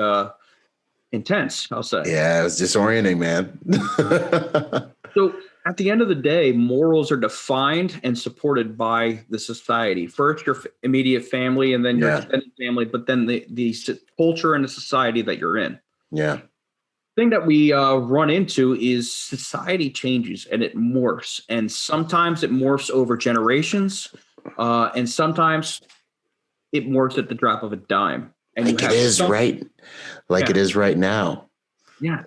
intense, I'll say. Yeah, it was disorienting, man. So at the end of the day, morals are defined and supported by the society. First, your immediate family, and then your extended family, but then the culture and the society that you're in. Yeah. Thing that we run into is society changes and it morphs. And sometimes it morphs over generations, and sometimes it morphs at the drop of a dime. And like it is right. Like it is right now. Yeah.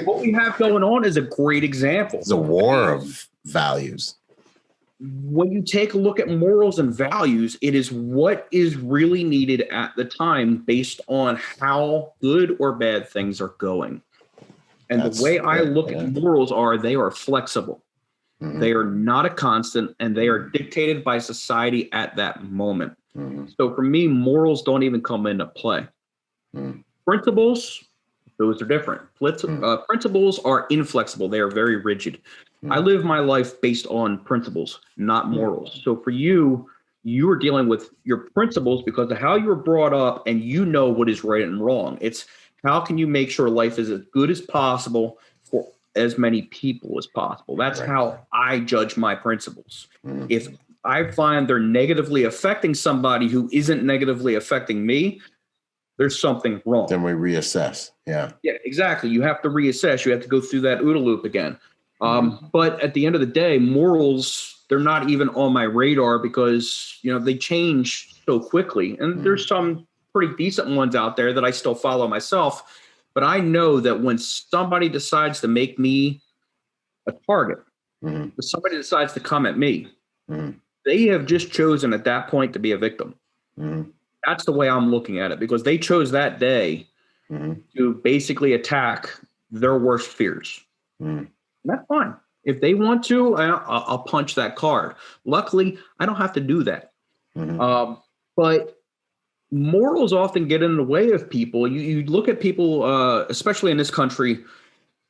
What we have going on is a great example. It's a war of values. When you take a look at morals and values, it is what is really needed at the time based on how good or bad things are going. And the way I look at morals they are flexible. Mm-hmm. They are not a constant, and they are dictated by society at that moment. Mm-hmm. So for me, morals don't even come into play. Mm-hmm. Principles, those are different. Principles are inflexible. They are very rigid. I live my life based on principles, not morals. So for you are dealing with your principles because of how you were brought up, and you know what is right and wrong. It's how can you make sure life is as good as possible for as many people as possible. That's how I judge my principles. Mm-hmm. If I find they're negatively affecting somebody who isn't negatively affecting me, there's something wrong. Then we reassess. Yeah, exactly. You have to reassess. You have to go through that OODA loop again. But at the end of the day, morals, they're not even on my radar because, they change so quickly. And there's some pretty decent ones out there that I still follow myself. But I know that when somebody decides to make me a target, when somebody decides to come at me, they have just chosen at that point to be a victim. That's the way I'm looking at it, because they chose that day to basically attack their worst fears. That's fine. If they want to, I'll punch that card. Luckily, I don't have to do that. But morals often get in the way of people. You look at people, especially in this country,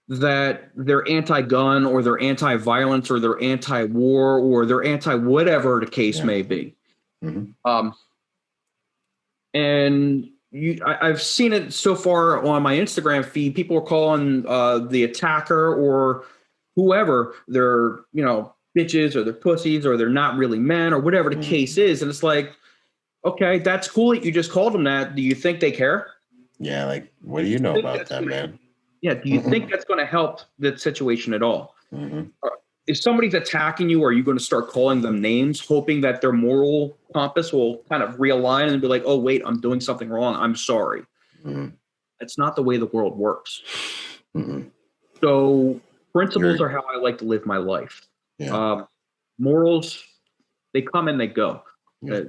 that they're anti-gun or they're anti-violence or they're anti-war or they're anti-whatever the case may be. And I've seen it so far on my Instagram feed. People are calling the attacker or whoever they're, bitches or they're pussies or they're not really men or whatever the case is. And it's like, okay, that's cool that you just called them that. Do you think they care? Yeah. Like, what do you know about that, man? Yeah. Do you think that's going to help the situation at all? If somebody's attacking you, are you going to start calling them names, hoping that their moral compass will kind of realign and be like, oh, wait, I'm doing something wrong. I'm sorry. That's not the way the world works. So Principles are how I like to live my life. Yeah. Morals, they come and they go. Yeah.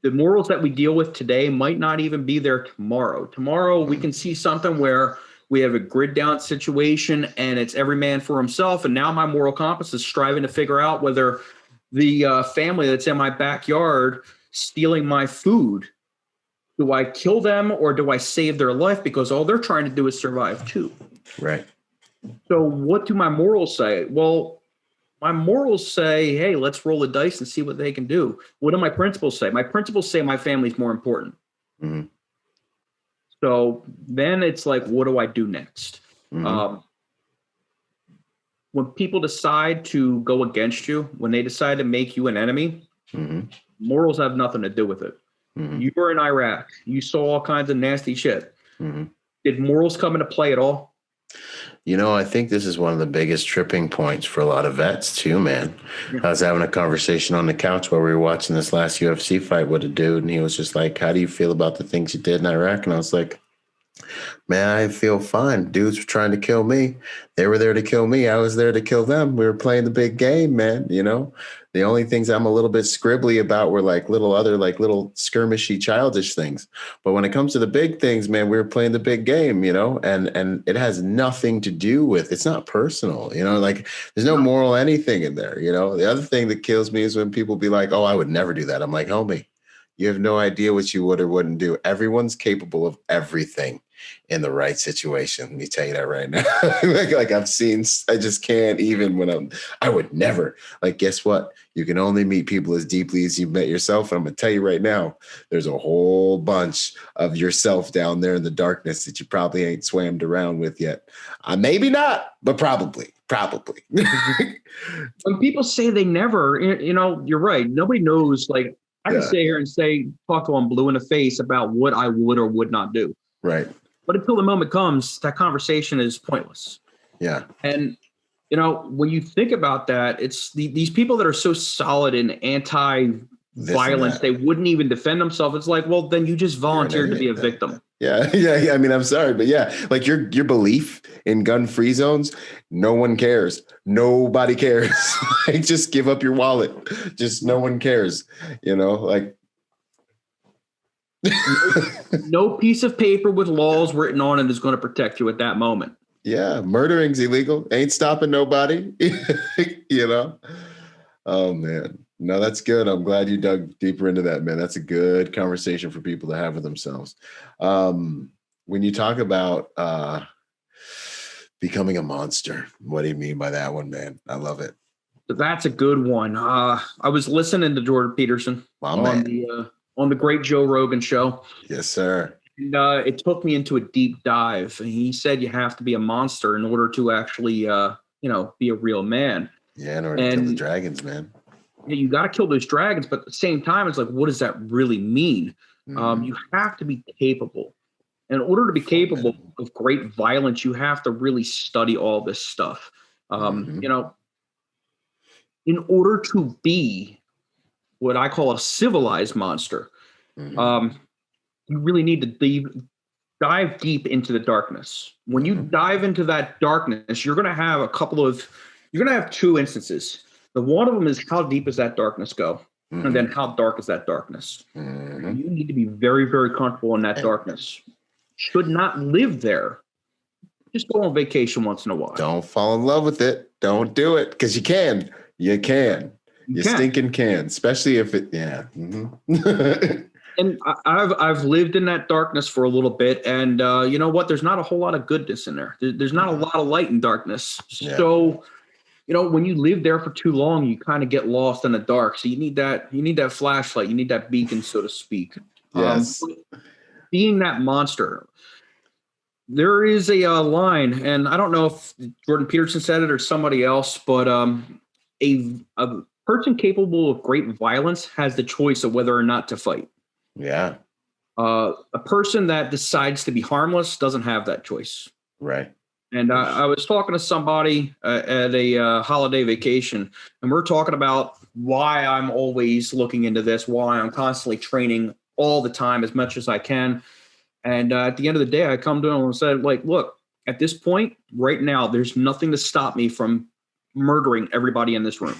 The morals that we deal with today might not even be there tomorrow. Tomorrow, we can see something where we have a grid down situation and it's every man for himself. And now my moral compass is striving to figure out whether the family that's in my backyard stealing my food, do I kill them or do I save their life? Because all they're trying to do is survive too. Right. So what do my morals say? Well, my morals say, hey, let's roll the dice and see what they can do. What do my principles say? My principles say my family's more important. Mm-hmm. So then it's like, what do I do next? Mm-hmm. When people decide to go against you, when they decide to make you an enemy, morals have nothing to do with it. You were in Iraq. You saw all kinds of nasty shit. Did morals come into play at all? You know, I think this is one of the biggest tripping points for a lot of vets too, man. I was having a conversation on the couch while we were watching this last UFC fight with a dude, and he was just like, how do you feel about the things you did in Iraq? And I was like, man, I feel fine. Dudes were trying to kill me. They were there to kill me. I was there to kill them. We were playing the big game, man. You know, the only things I'm a little bit scribbly about were like little skirmishy, childish things. But when it comes to the big things, man, we were playing the big game, you know, and it has nothing to do with, it's not personal, you know, like there's no moral anything in there. You know, the other thing that kills me is when people be like, oh, I would never do that. I'm like, homie, you have no idea what you would or wouldn't do. Everyone's capable of everything in the right situation. Let me tell you that right now. like I've seen, I just can't even I would never. Like, guess what? You can only meet people as deeply as you've met yourself. And I'm going to tell you right now, there's a whole bunch of yourself down there in the darkness that you probably ain't swammed around with yet. Maybe not, but probably. When people say they never, you know, you're right. Nobody knows. Like, I can sit here and talk to them blue in the face about what I would or would not do. Right. But until the moment comes, that conversation is pointless. Yeah. And, you know, when you think about that, it's these people that are so solid in anti-violence, they wouldn't even defend themselves. It's like, well, then you just volunteered to be a victim. Yeah. I mean, I'm sorry, but yeah, like your belief in gun-free zones, no one cares. Nobody cares. Like, just give up your wallet. Just no one cares. You know, like. No piece of paper with laws written on it is going to protect you at that moment. Yeah, murdering's illegal. Ain't stopping nobody. You know? Oh, man. No, that's good. I'm glad you dug deeper into that, man. That's a good conversation for people to have with themselves. When you talk about becoming a monster, what do you mean by that one, man? I love it. That's a good one. I was listening to Jordan Peterson on the great Joe Rogan show. Yes, sir. And it took me into a deep dive. And he said you have to be a monster in order to actually, be a real man. Yeah, in order to kill the dragons, man. You got to kill those dragons, but at the same time, it's like, what does that really mean? You have to be capable. In order to be capable of great violence, you have to really study all this stuff. You know, in order to be what I call a civilized monster, you really need to dive deep into the darkness. When you dive into that darkness, you're going to have two instances. The one of them is, how deep does that darkness go? And then how dark is that darkness? You need to be very, very comfortable in that darkness. Should not live there. Just go on vacation once in a while. Don't fall in love with it. Don't do it, because you can. You can. You stinking can, especially if it, And I've lived in that darkness for a little bit, and you know what? There's not a whole lot of goodness in there. There's not a lot of light in darkness. Yeah. So, you know, when you live there for too long, you kind of get lost in the dark. So you need that flashlight. You need that beacon, so to speak. Yes. Being that monster. There is a line, and I don't know if Jordan Peterson said it or somebody else, but a person capable of great violence has the choice of whether or not to fight. Yeah. A person that decides to be harmless doesn't have that choice. Right. And I was talking to somebody at a holiday vacation, and we're talking about why I'm always looking into this, why I'm constantly training all the time as much as I can. And at the end of the day, I come to him and said, like, look, At this point, right now, there's nothing to stop me from murdering everybody in this room.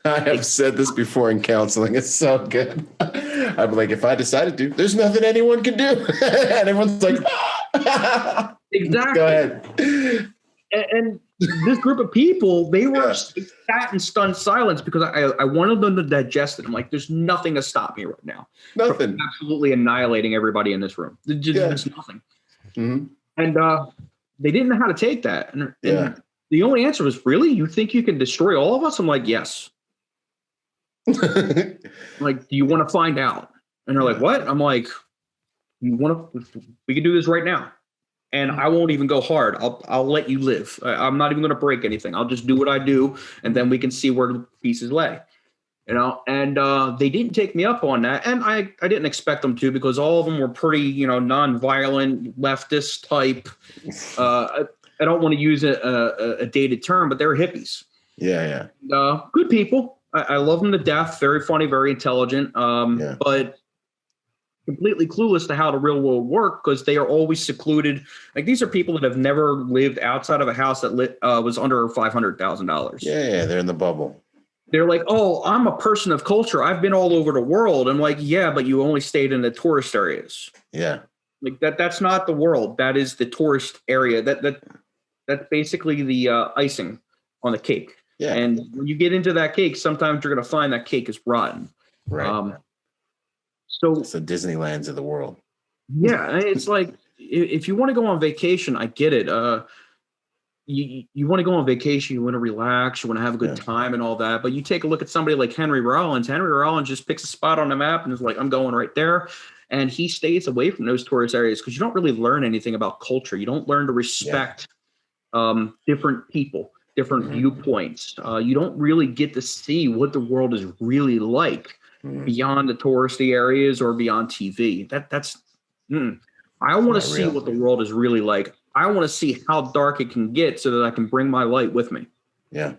I have said this before in counseling. It's so good. I'm like, if I decided to, there's nothing anyone can do. And everyone's like, exactly. Go ahead. And this group of people, they were sat in stunned silence because I wanted them to digest it. I'm like, there's nothing to stop me right now. Nothing. From absolutely annihilating everybody in this room. There's nothing. Mm-hmm. And they didn't know how to take that. And the only answer was, really? You think you can destroy all of us? I'm like, yes. Like, do you want to find out? And they're like, what? I'm like, we can do this right now. And I won't even go hard. I'll let you live. I'm not even going to break anything. I'll just do what I do, and then we can see where the pieces lay. And they didn't take me up on that, and I didn't expect them to, because all of them were pretty, nonviolent, leftist type. I don't want to use a dated term, but they were hippies. Yeah. Good people. I love them to death. Very funny, very intelligent. But completely clueless to how the real world worked, because they are always secluded. Like, these are people that have never lived outside of a house that was under $500,000. Yeah, they're in the bubble. They're like, oh, I'm a person of culture. I've been all over the world. I'm like, yeah, but you only stayed in the tourist areas. Yeah. Like that's not the world. That is the tourist area. That's basically the icing on the cake. Yeah. And when you get into that cake, sometimes you're going to find that cake is rotten. Right. So it's the Disneylands of the world. Yeah, it's like, if you want to go on vacation, I get it. You want to go on vacation, you want to relax, you want to have a good time and all that. But you take a look at somebody like Henry Rollins. Henry Rollins just picks a spot on the map and is like, I'm going right there. And he stays away from those tourist areas, because you don't really learn anything about culture. You don't learn to respect different people, different viewpoints. You don't really get to see what the world is really like beyond the touristy areas or beyond TV. I want to see what the world is really like. I want to see how dark it can get so that I can bring my light with me. Yeah.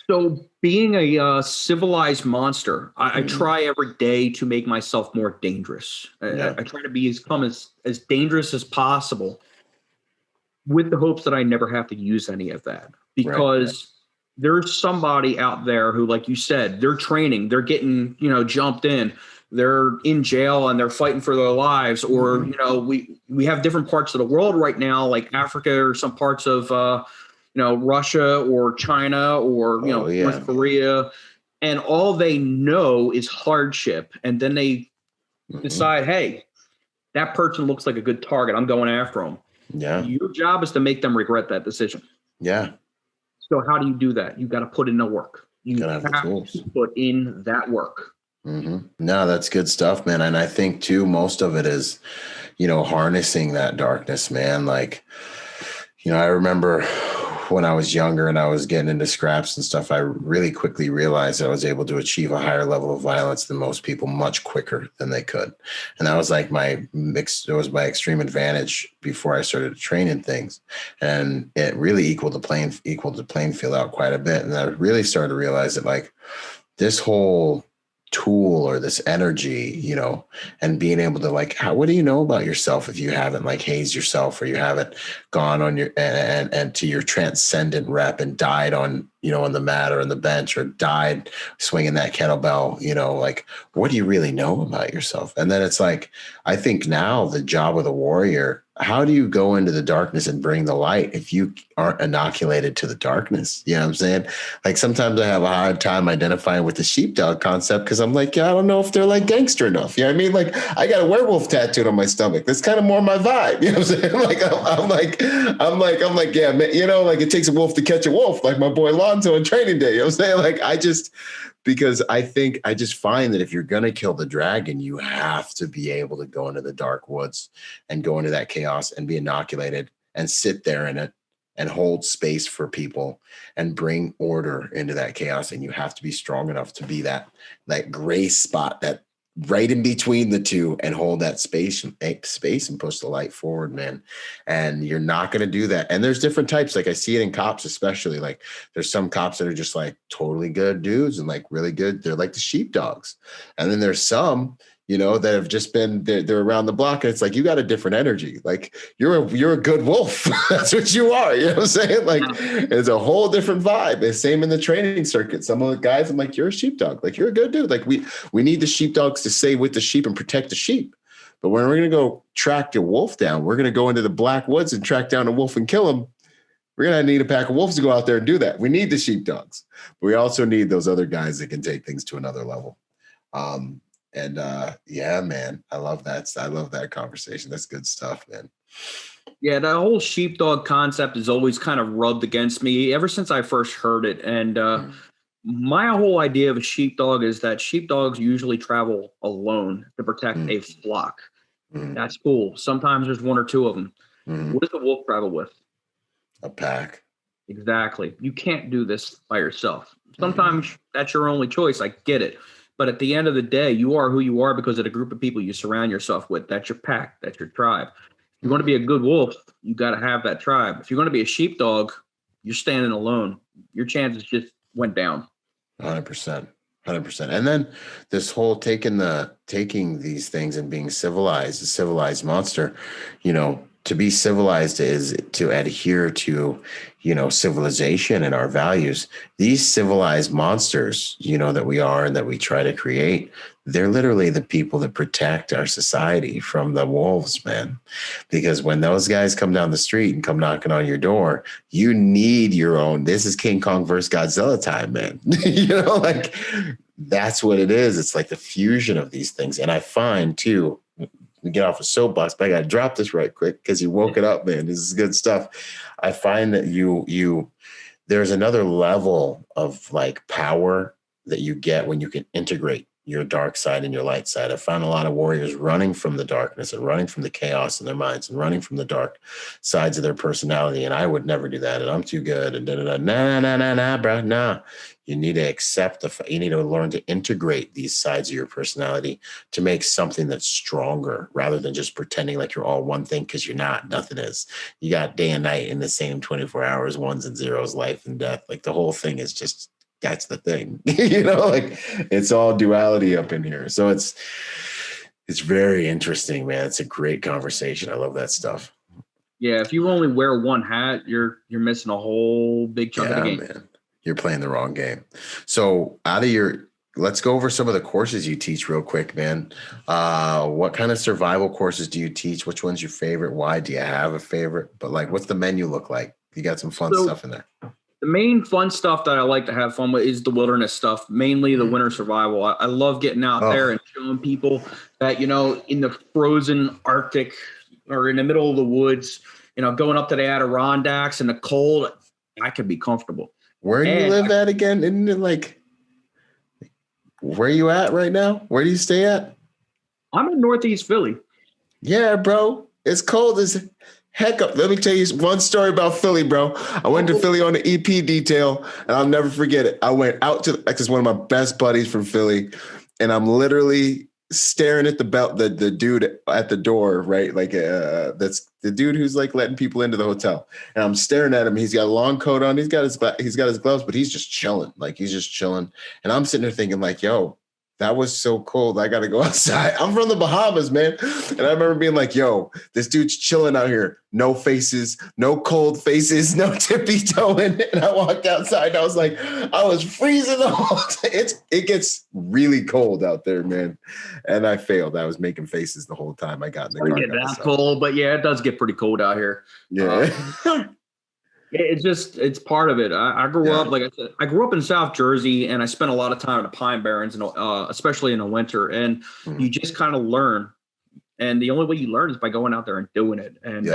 So being a civilized monster, I try every day to make myself more dangerous. I try to become as dangerous as possible, with the hopes that I never have to use any of that. Because there's somebody out there who, like you said, they're training, they're getting, jumped in, they're in jail and they're fighting for their lives. Or, we have different parts of the world right now, like Africa or some parts of, Russia or China or, North Korea. And all they know is hardship. And then they decide, hey, that person looks like a good target. I'm going after them. Yeah. Your job is to make them regret that decision. Yeah. So how do you do that? You got to put in the work. You have to put in that work. No, that's good stuff, man. And I think too, most of it is, harnessing that darkness, man. Like, I remember when I was younger and I was getting into scraps and stuff, I really quickly realized I was able to achieve a higher level of violence than most people much quicker than they could. And that was like my extreme advantage before I started training things. And it really equaled the playing field out quite a bit. And I really started to realize that, like, this whole tool or this energy, and being able to, like, what do you know about yourself if you haven't, like, hazed yourself, or you haven't gone on your and to your transcendent rep and died on, on the mat or on the bench, or died swinging that kettlebell, like, what do you really know about yourself? And then it's like, I think now the job of the warrior, how do you go into the darkness and bring the light if you aren't inoculated to the darkness? You know what I'm saying? Like, sometimes I have a hard time identifying with the sheepdog concept, because I'm like, I don't know if they're, like, gangster enough. You know what I mean? Like, I got a werewolf tattooed on my stomach. That's kind of more my vibe. You know what I'm saying? Like, I'm like, yeah, man, like, it takes a wolf to catch a wolf, like my boy Lonzo on training day. You know what I'm saying? Like, because I just find that if you're going to kill the dragon, you have to be able to go into the dark woods and go into that chaos and be inoculated and sit there in it and hold space for people and bring order into that chaos. And you have to be strong enough to be that gray spot, that right in between the two, and hold that space and push the light forward, man. And you're not going to do that. And there's different types. Like, I see it in cops, especially. Like, there's some cops that are just, like, totally good dudes and, like, really good. They're like the sheepdogs. And then there's some, that have just been, they're around the block. And it's like, you got a different energy. Like you're a good wolf. That's what you are. You know what I'm saying? Like it's a whole different vibe. It's same in the training circuit. Some of the guys, I'm like, you're a sheepdog. Like you're a good dude. Like we need the sheepdogs to stay with the sheep and protect the sheep. But when we're going to go track the wolf down, we're going to go into the black woods and track down a wolf and kill him. We're going to need a pack of wolves to go out there and do that. We need the sheepdogs. But we also need those other guys that can take things to another level. Yeah, man, I love that. I love that conversation. That's good stuff, man. Yeah, that whole sheepdog concept is always kind of rubbed against me ever since I first heard it. And my whole idea of a sheepdog is that sheepdogs usually travel alone to protect a flock. That's cool. Sometimes there's one or two of them. What does a wolf travel with? A pack. Exactly. You can't do this by yourself. Sometimes that's your only choice. I get it. But at the end of the day, you are who you are because of the group of people you surround yourself with. That's your pack. That's your tribe. If you want to be a good wolf, you got to have that tribe. If you're going to be a sheepdog, you're standing alone. Your chances just went down. 100%. 100%. And then this whole taking these things and being civilized, a civilized monster, to be civilized is to adhere to, civilization and our values. These civilized monsters, that we are and that we try to create, they're literally the people that protect our society from the wolves, man. Because when those guys come down the street and come knocking on your door, you need your own. This is King Kong versus Godzilla time, man. Like that's what it is. It's like the fusion of these things. And I find too, we get off a soapbox, but I got to drop this right quick because you woke it up, man. This is good stuff. I find that there's another level of like power that you get when you can integrate your dark side and your light side. I found a lot of warriors running from the darkness and running from the chaos in their minds and running from the dark sides of their personality. And I would never do that. And I'm too good. And nah, bro. Nah. You need to accept you need to learn to integrate these sides of your personality to make something that's stronger rather than just pretending like you're all one thing, because you're not. Nothing is. You got day and night in the same 24 hours, ones and zeros, life and death. Like the whole thing is just, that's the thing. Like it's all duality up in here. So it's very interesting, man. It's a great conversation. I love that stuff. Yeah, if you only wear one hat, you're missing a whole big chunk of the game. Man. You're playing the wrong game. So let's go over some of the courses you teach real quick, man. What kind of survival courses do you teach? Which one's your favorite? Why do you have a favorite? But like, what's the menu look like? You got some fun stuff in there. The main fun stuff that I like to have fun with is the wilderness stuff, mainly the winter survival. I love getting out there and showing people that, in the frozen Arctic or in the middle of the woods, going up to the Adirondacks in the cold, I can be comfortable. Where do you live at again? Isn't it like, where are you at right now? Where do you stay at? I'm in Northeast Philly. Yeah, bro. It's cold as heck up. Let me tell you one story about Philly, bro. I went to Philly on the EP detail, and I'll never forget it. I went out to, because one of my best buddies from Philly, and I'm literally staring at the dude at the door, right? Like that's the dude who's like letting people into the hotel, and I'm staring at him. He's got a long coat on. He's got his gloves, but he's just chilling. Like he's just chilling, and I'm sitting there thinking, like, yo, that was so cold. I got to go outside. I'm from the Bahamas, man. And I remember being like, yo, this dude's chilling out here. No faces, no cold faces, no tippy toeing. And I walked outside and I was like, I was freezing the whole time. It gets really cold out there, man. And I failed. I was making faces the whole time I got in the car. Get that cold, but yeah, it does get pretty cold out here. Yeah. It's part of it. I grew up, like I said, I grew up in South Jersey, and I spent a lot of time in the Pine Barrens, especially in the winter. And you just kind of learn. And the only way you learn is by going out there and doing it. And,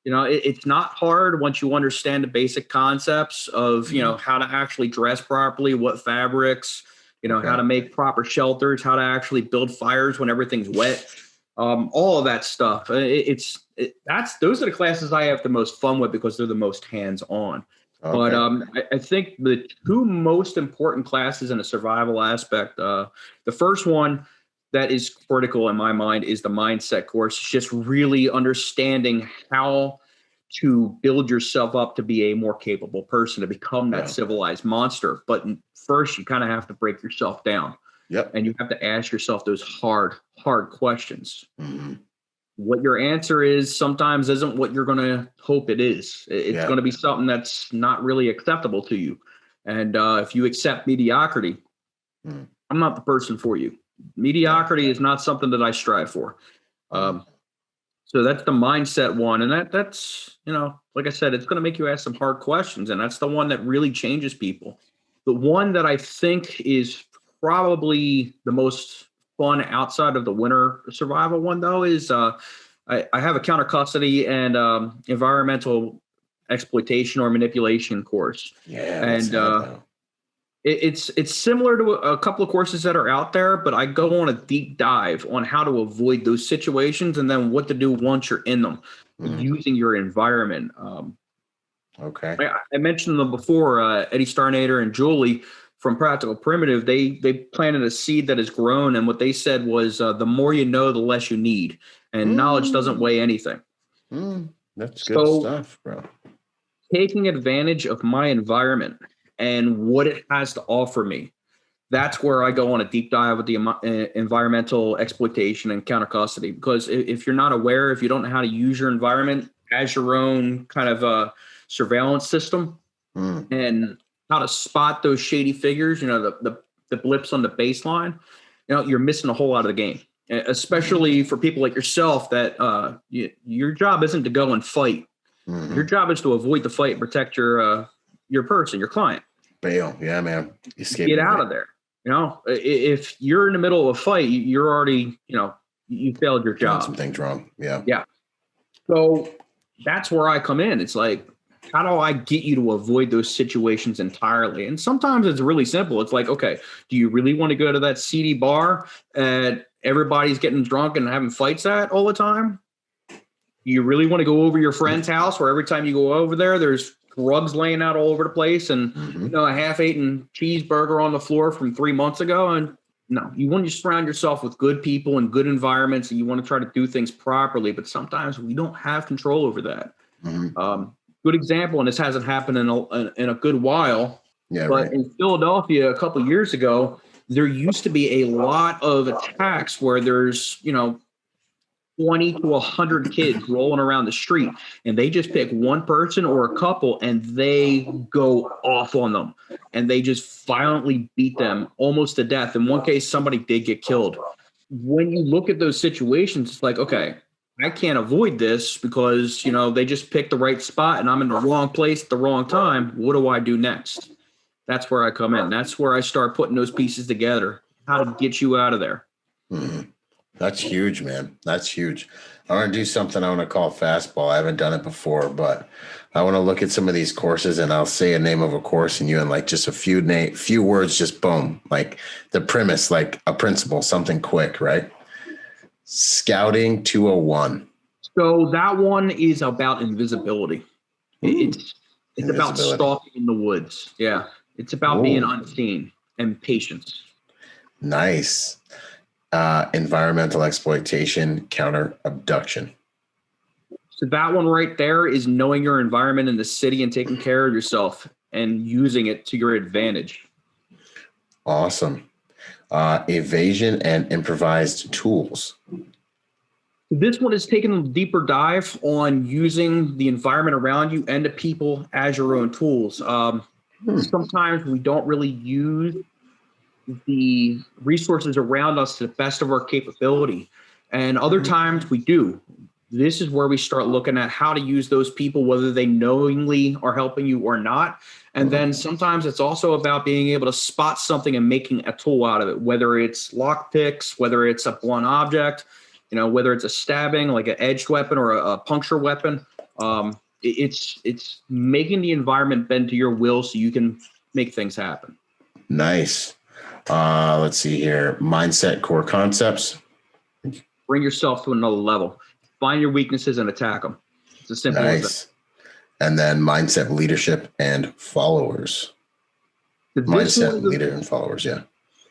it's not hard once you understand the basic concepts of, how to actually dress properly, what fabrics, how to make proper shelters, how to actually build fires when everything's wet. All of that stuff. Those are the classes I have the most fun with because they're the most hands-on. Okay. But I think the two most important classes in a survival aspect, the first one that is critical in my mind is the mindset course. It's just really understanding how to build yourself up to be a more capable person, to become that civilized monster. But first, you kind of have to break yourself down. Yep. And you have to ask yourself those hard questions. Mm-hmm. What your answer is sometimes isn't what you're going to hope it is. It's going to be something that's not really acceptable to you. And if you accept mediocrity, I'm not the person for you. Mediocrity is not something that I strive for. So that's the mindset one. And that's, like I said, it's going to make you ask some hard questions. And that's the one that really changes people. The one that I think is probably the most fun outside of the winter survival one, though, is I have a counter custody and environmental exploitation or manipulation course. Yeah. And it's similar to a couple of courses that are out there, but I go on a deep dive on how to avoid those situations and then what to do once you're in them using your environment. Okay. I mentioned them before, Eddie Starnader and Julie from Practical Primitive. They planted a seed that has grown, and what they said was the more you know, the less you need, and knowledge doesn't weigh anything. That's good stuff, bro. Taking advantage of my environment and what it has to offer me, that's where I go on a deep dive with the environmental exploitation and counter custody. Because if you're not aware, if you don't know how to use your environment as your own kind of surveillance system and how to spot those shady figures, the blips on the baseline, you're missing a whole lot of the game, especially for people like yourself that your job isn't to go and fight. Your job is to avoid the fight and protect your person, your client. Bail. Yeah, man. Get out of there. If you're in the middle of a fight, you're already, you failed your job. Doing some things wrong. Yeah. Yeah. So that's where I come in. It's like, how do I get you to avoid those situations entirely? And sometimes it's really simple. It's like, okay, do you really want to go to that seedy bar and everybody's getting drunk and having fights at all the time? Do you really want to go over your friend's house where every time you go over there, there's drugs laying out all over the place and a half-eaten cheeseburger on the floor from 3 months ago? And no, you want to surround yourself with good people and good environments, and you want to try to do things properly. But sometimes we don't have control over that. Good example, and this hasn't happened in a good while. Yeah, but in Philadelphia a couple of years ago, there used to be a lot of attacks where there's 20 to 100 kids rolling around the street, and they just pick one person or a couple and they go off on them and they just violently beat them almost to death. In one case, somebody did get killed. When you look at those situations, it's like, okay, I can't avoid this because, they just picked the right spot and I'm in the wrong place at the wrong time. What do I do next? That's where I come in. That's where I start putting those pieces together, how to get you out of there. That's huge, man. That's huge. I want to do something I want to call fastball. I haven't done it before, but I want to look at some of these courses and I'll say a name of a course and you in like just a few words, just boom, like the premise, like a principle, something quick, right? Scouting 201. So that one is about invisibility. It's about stalking in the woods. Yeah. It's about being unseen and patience. Nice. Environmental exploitation, counter abduction. So that one right there is knowing your environment in the city and taking care of yourself and using it to your advantage. Awesome. Evasion and improvised tools. This one is taking a deeper dive on using the environment around you and the people as your own tools. Sometimes we don't really use the resources around us to the best of our capability. And other times we do. This is where we start looking at how to use those people, whether they knowingly are helping you or not. And then sometimes it's also about being able to spot something and making a tool out of it, whether it's lock picks, whether it's a blunt object, whether it's a stabbing, like an edged weapon or a puncture weapon. It's making the environment bend to your will so you can make things happen. Nice. Let's see here. Mindset core concepts. Bring yourself to another level. Find your weaknesses and attack them. It's as simple as that. And then mindset, leadership, and followers. Mindset, leader, and followers, yeah.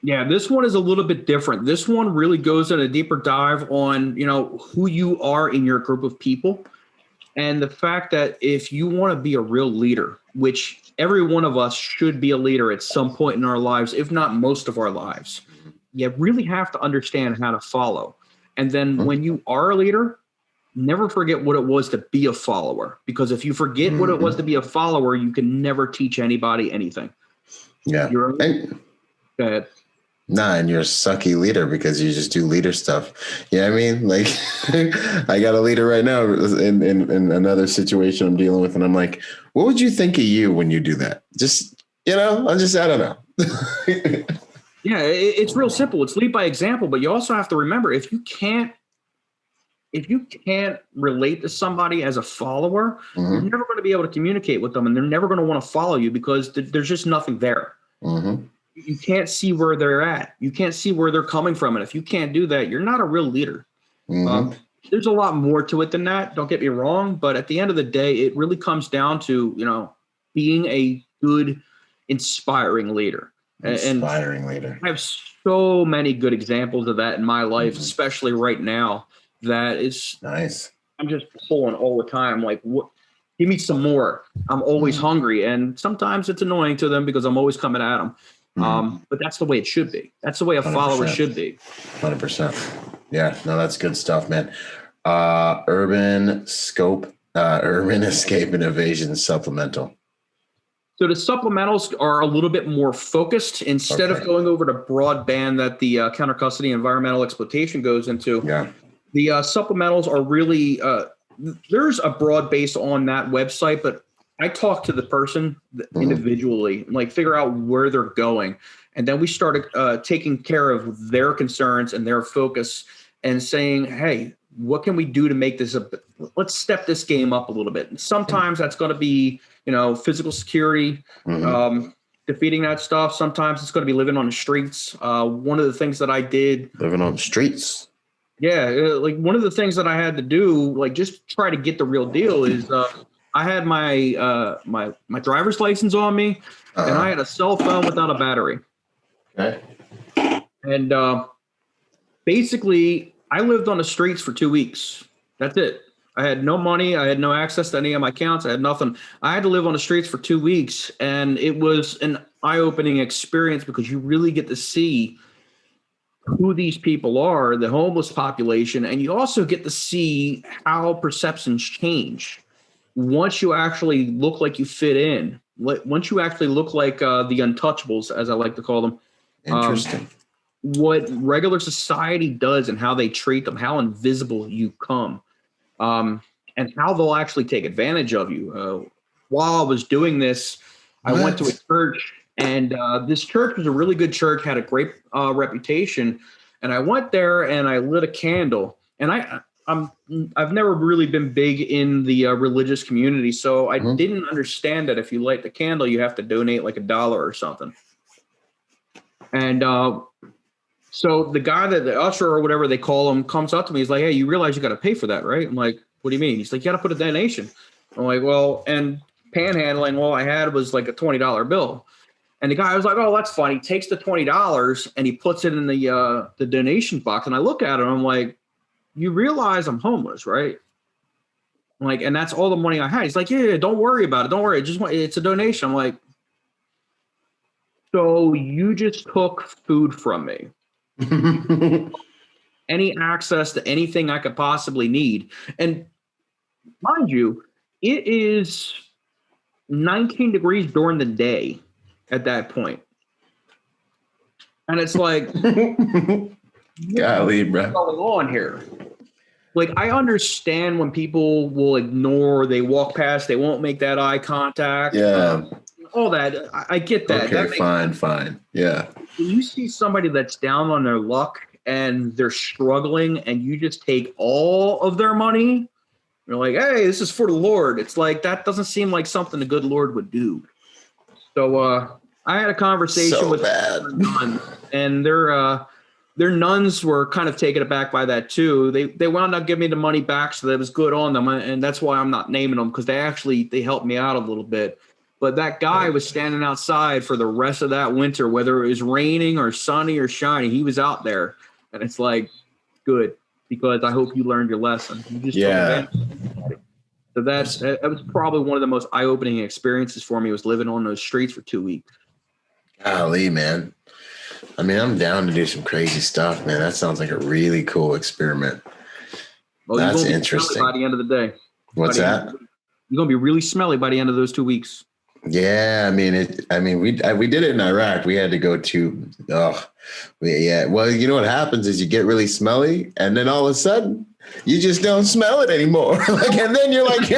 Yeah, this one is a little bit different. This one really goes in a deeper dive on, who you are in your group of people. And the fact that if you want to be a real leader, which every one of us should be a leader at some point in our lives, if not most of our lives, you really have to understand how to follow. And then when you are a leader, never forget what it was to be a follower. Because if you forget what it was to be a follower, you can never teach anybody anything. Yeah. Go ahead. Nah, and you're a sucky leader because you just do leader stuff. You know what I mean? Like, I got a leader right now in another situation I'm dealing with, and I'm like, what would you think of you when you do that? Just, I don't know. Yeah, it's real simple. It's lead by example, but you also have to remember, if you can't relate to somebody as a follower, you're never going to be able to communicate with them, and they're never going to want to follow you because there's just nothing there. You can't see where they're at. You can't see where they're coming from. And if you can't do that, you're not a real leader. There's a lot more to it than that. Don't get me wrong. But at the end of the day, it really comes down to, being a good, inspiring leader. Inspiring leader. I have so many good examples of that in my life, especially right now, that is nice. I'm just pulling all the time. Like, what? Give me some more. I'm always hungry. And sometimes it's annoying to them because I'm always coming at them. But that's the way it should be. That's the way a 100%. Follower should be. 100%. Yeah, no, that's good stuff, man. Urban Escape and Evasion Supplemental. So the supplementals are a little bit more focused. Instead of going over to broadband that the counter custody environmental exploitation goes into, the supplementals are really there's a broad base on that website, but I talk to the person individually, like figure out where they're going. And then we started taking care of their concerns and their focus and saying, hey, what can we do to make this let's step this game up a little bit. And sometimes that's going to be, physical security, defeating that stuff. Sometimes it's going to be living on the streets. One of the things that I did. Living on the streets. Yeah. Like one of the things that I had to do, like just try to get the real deal is I had my my driver's license on me, and I had a cell phone without a battery. Okay. And basically, I lived on the streets for 2 weeks. That's it. I had no money. I had no access to any of my accounts. I had nothing. I had to live on the streets for 2 weeks, and it was an eye-opening experience because you really get to see who these people are, the homeless population, and you also get to see how perceptions change. Once you actually look like you fit in, once you actually look like the untouchables, as I like to call them. Interesting. What regular society does and how they treat them, how invisible you come, and how they'll actually take advantage of you. While I was doing this, I went to a church, and this church was a really good church, had a great reputation. And I went there and I lit a candle, and I've never really been big in the religious community, so I didn't understand that if you light the candle, you have to donate like $1 or something. And so the guy the usher or whatever they call him comes up to me. He's like, "Hey, you realize you got to pay for that, right?" I'm like, "What do you mean?" He's like, "You got to put a donation." I'm like, "Well," and panhandling, all I had was like a $20 bill. And the guy was like, "Oh, that's fine." He takes the $20 and he puts it in the donation box. And I look at it and I'm like, "You realize I'm homeless, right?" I'm like, and that's all the money I had. He's like, "Yeah, don't worry about it. Don't worry. It's a donation." I'm like, "So you just took food from me." Any access to anything I could possibly need. And mind you, it is 19 degrees during the day at that point. And it's like, golly, bro. What's going on here? Like, I understand when people will ignore, they walk past, they won't make that eye contact. Yeah. All that. I get that. Okay, fine. Yeah. When you see somebody that's down on their luck and they're struggling and you just take all of their money, you're like, "Hey, this is for the Lord." It's like, that doesn't seem like something the good Lord would do. So I had a conversation with nuns, and their nuns were kind of taken aback by that too. They wound up giving me the money back, so that was good on them. And that's why I'm not naming them, because they helped me out a little bit. But that guy was standing outside for the rest of that winter, whether it was raining or sunny or shiny, he was out there. And it's like, good, because I hope you learned your lesson. You just took advantage of somebody. So that was probably one of the most eye-opening experiences for me, was living on those streets for 2 weeks. Golly, man. I mean, I'm down to do some crazy stuff, man. That sounds like a really cool experiment. Well, That's you're interesting. by the end of the day. What's that? You're gonna be really smelly by the end of those 2 weeks. Yeah, we did it in Iraq. We had to go to. Well, you know what happens is you get really smelly, and then all of a sudden you just don't smell it anymore. And then you're like,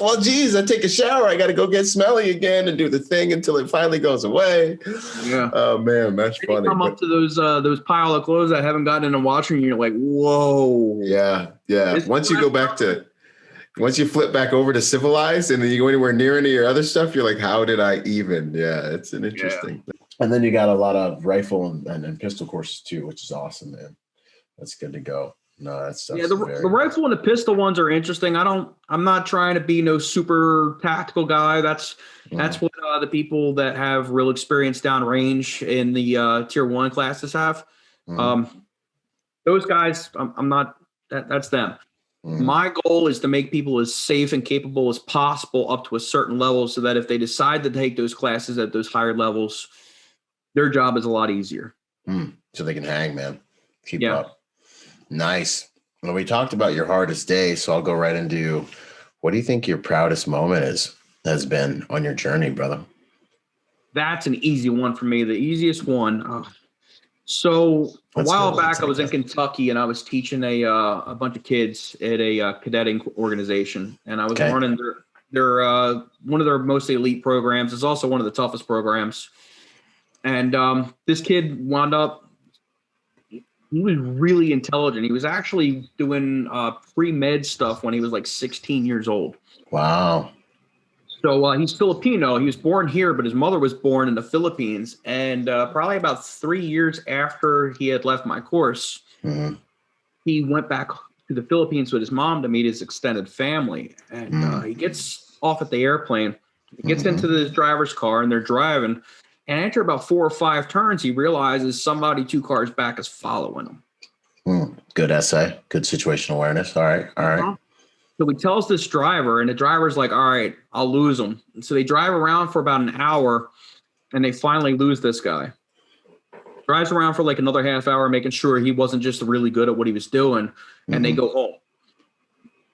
well, geez, I take a shower. I got to go get smelly again and do the thing until it finally goes away. Yeah. Oh man, that's funny. You come up to those pile of clothes that haven't gotten in a washer, and you're like, whoa. Yeah. Once you flip back over to civilized and then you go anywhere near any of your other stuff, you're like, how did I even? Yeah, it's an interesting thing. And then you got a lot of rifle and pistol courses too, which is awesome, man. That's good to go. No, that stuff. Yeah, the rifle and the pistol ones are interesting. I'm not trying to be no super tactical guy. That's what the people that have real experience downrange in the tier 1 classes have. Those guys, I'm not. That's them. My goal is to make people as safe and capable as possible up to a certain level, so that if they decide to take those classes at those higher levels, their job is a lot easier. So they can hang, man. Keep up. Nice. Well, we talked about your hardest day, so I'll go right into what do you think your proudest moment has been on your journey, brother? That's an easy one for me. The easiest one. So a while back, I was in Kentucky and I was teaching a bunch of kids at a cadetting organization, and I was running their one of their mostly elite programs. It's also one of the toughest programs. And this kid wound up, he was really intelligent. He was actually doing pre-med stuff when he was like 16 years old. Wow. So he's Filipino. He was born here, but his mother was born in the Philippines. And probably about 3 years after he had left my course, he went back to the Philippines with his mom to meet his extended family. And he gets off at the airplane, he gets into the driver's car, and they're driving. And after about 4 or 5 turns, he realizes somebody 2 cars back is following him. Good essay. Good situational awareness. All right. So he tells this driver, and the driver's like, all right, I'll lose him. And so they drive around for about an hour, and they finally lose this guy. Drives around for like another half hour, making sure he wasn't just really good at what he was doing, and they go home.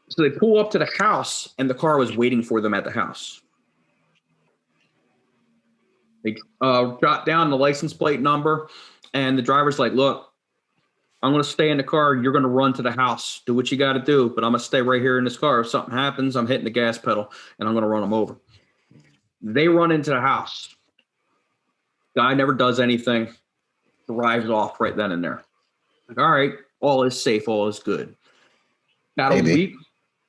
So they pull up to the house, and the car was waiting for them at the house. They jot down the license plate number, and the driver's like, look, I'm going to stay in the car. You're going to run to the house. Do what you got to do, but I'm going to stay right here in this car. If something happens, I'm hitting the gas pedal, and I'm going to run them over. They run into the house. Guy never does anything. Drives off right then and there. Like, all right, all is safe, all is good. About a week.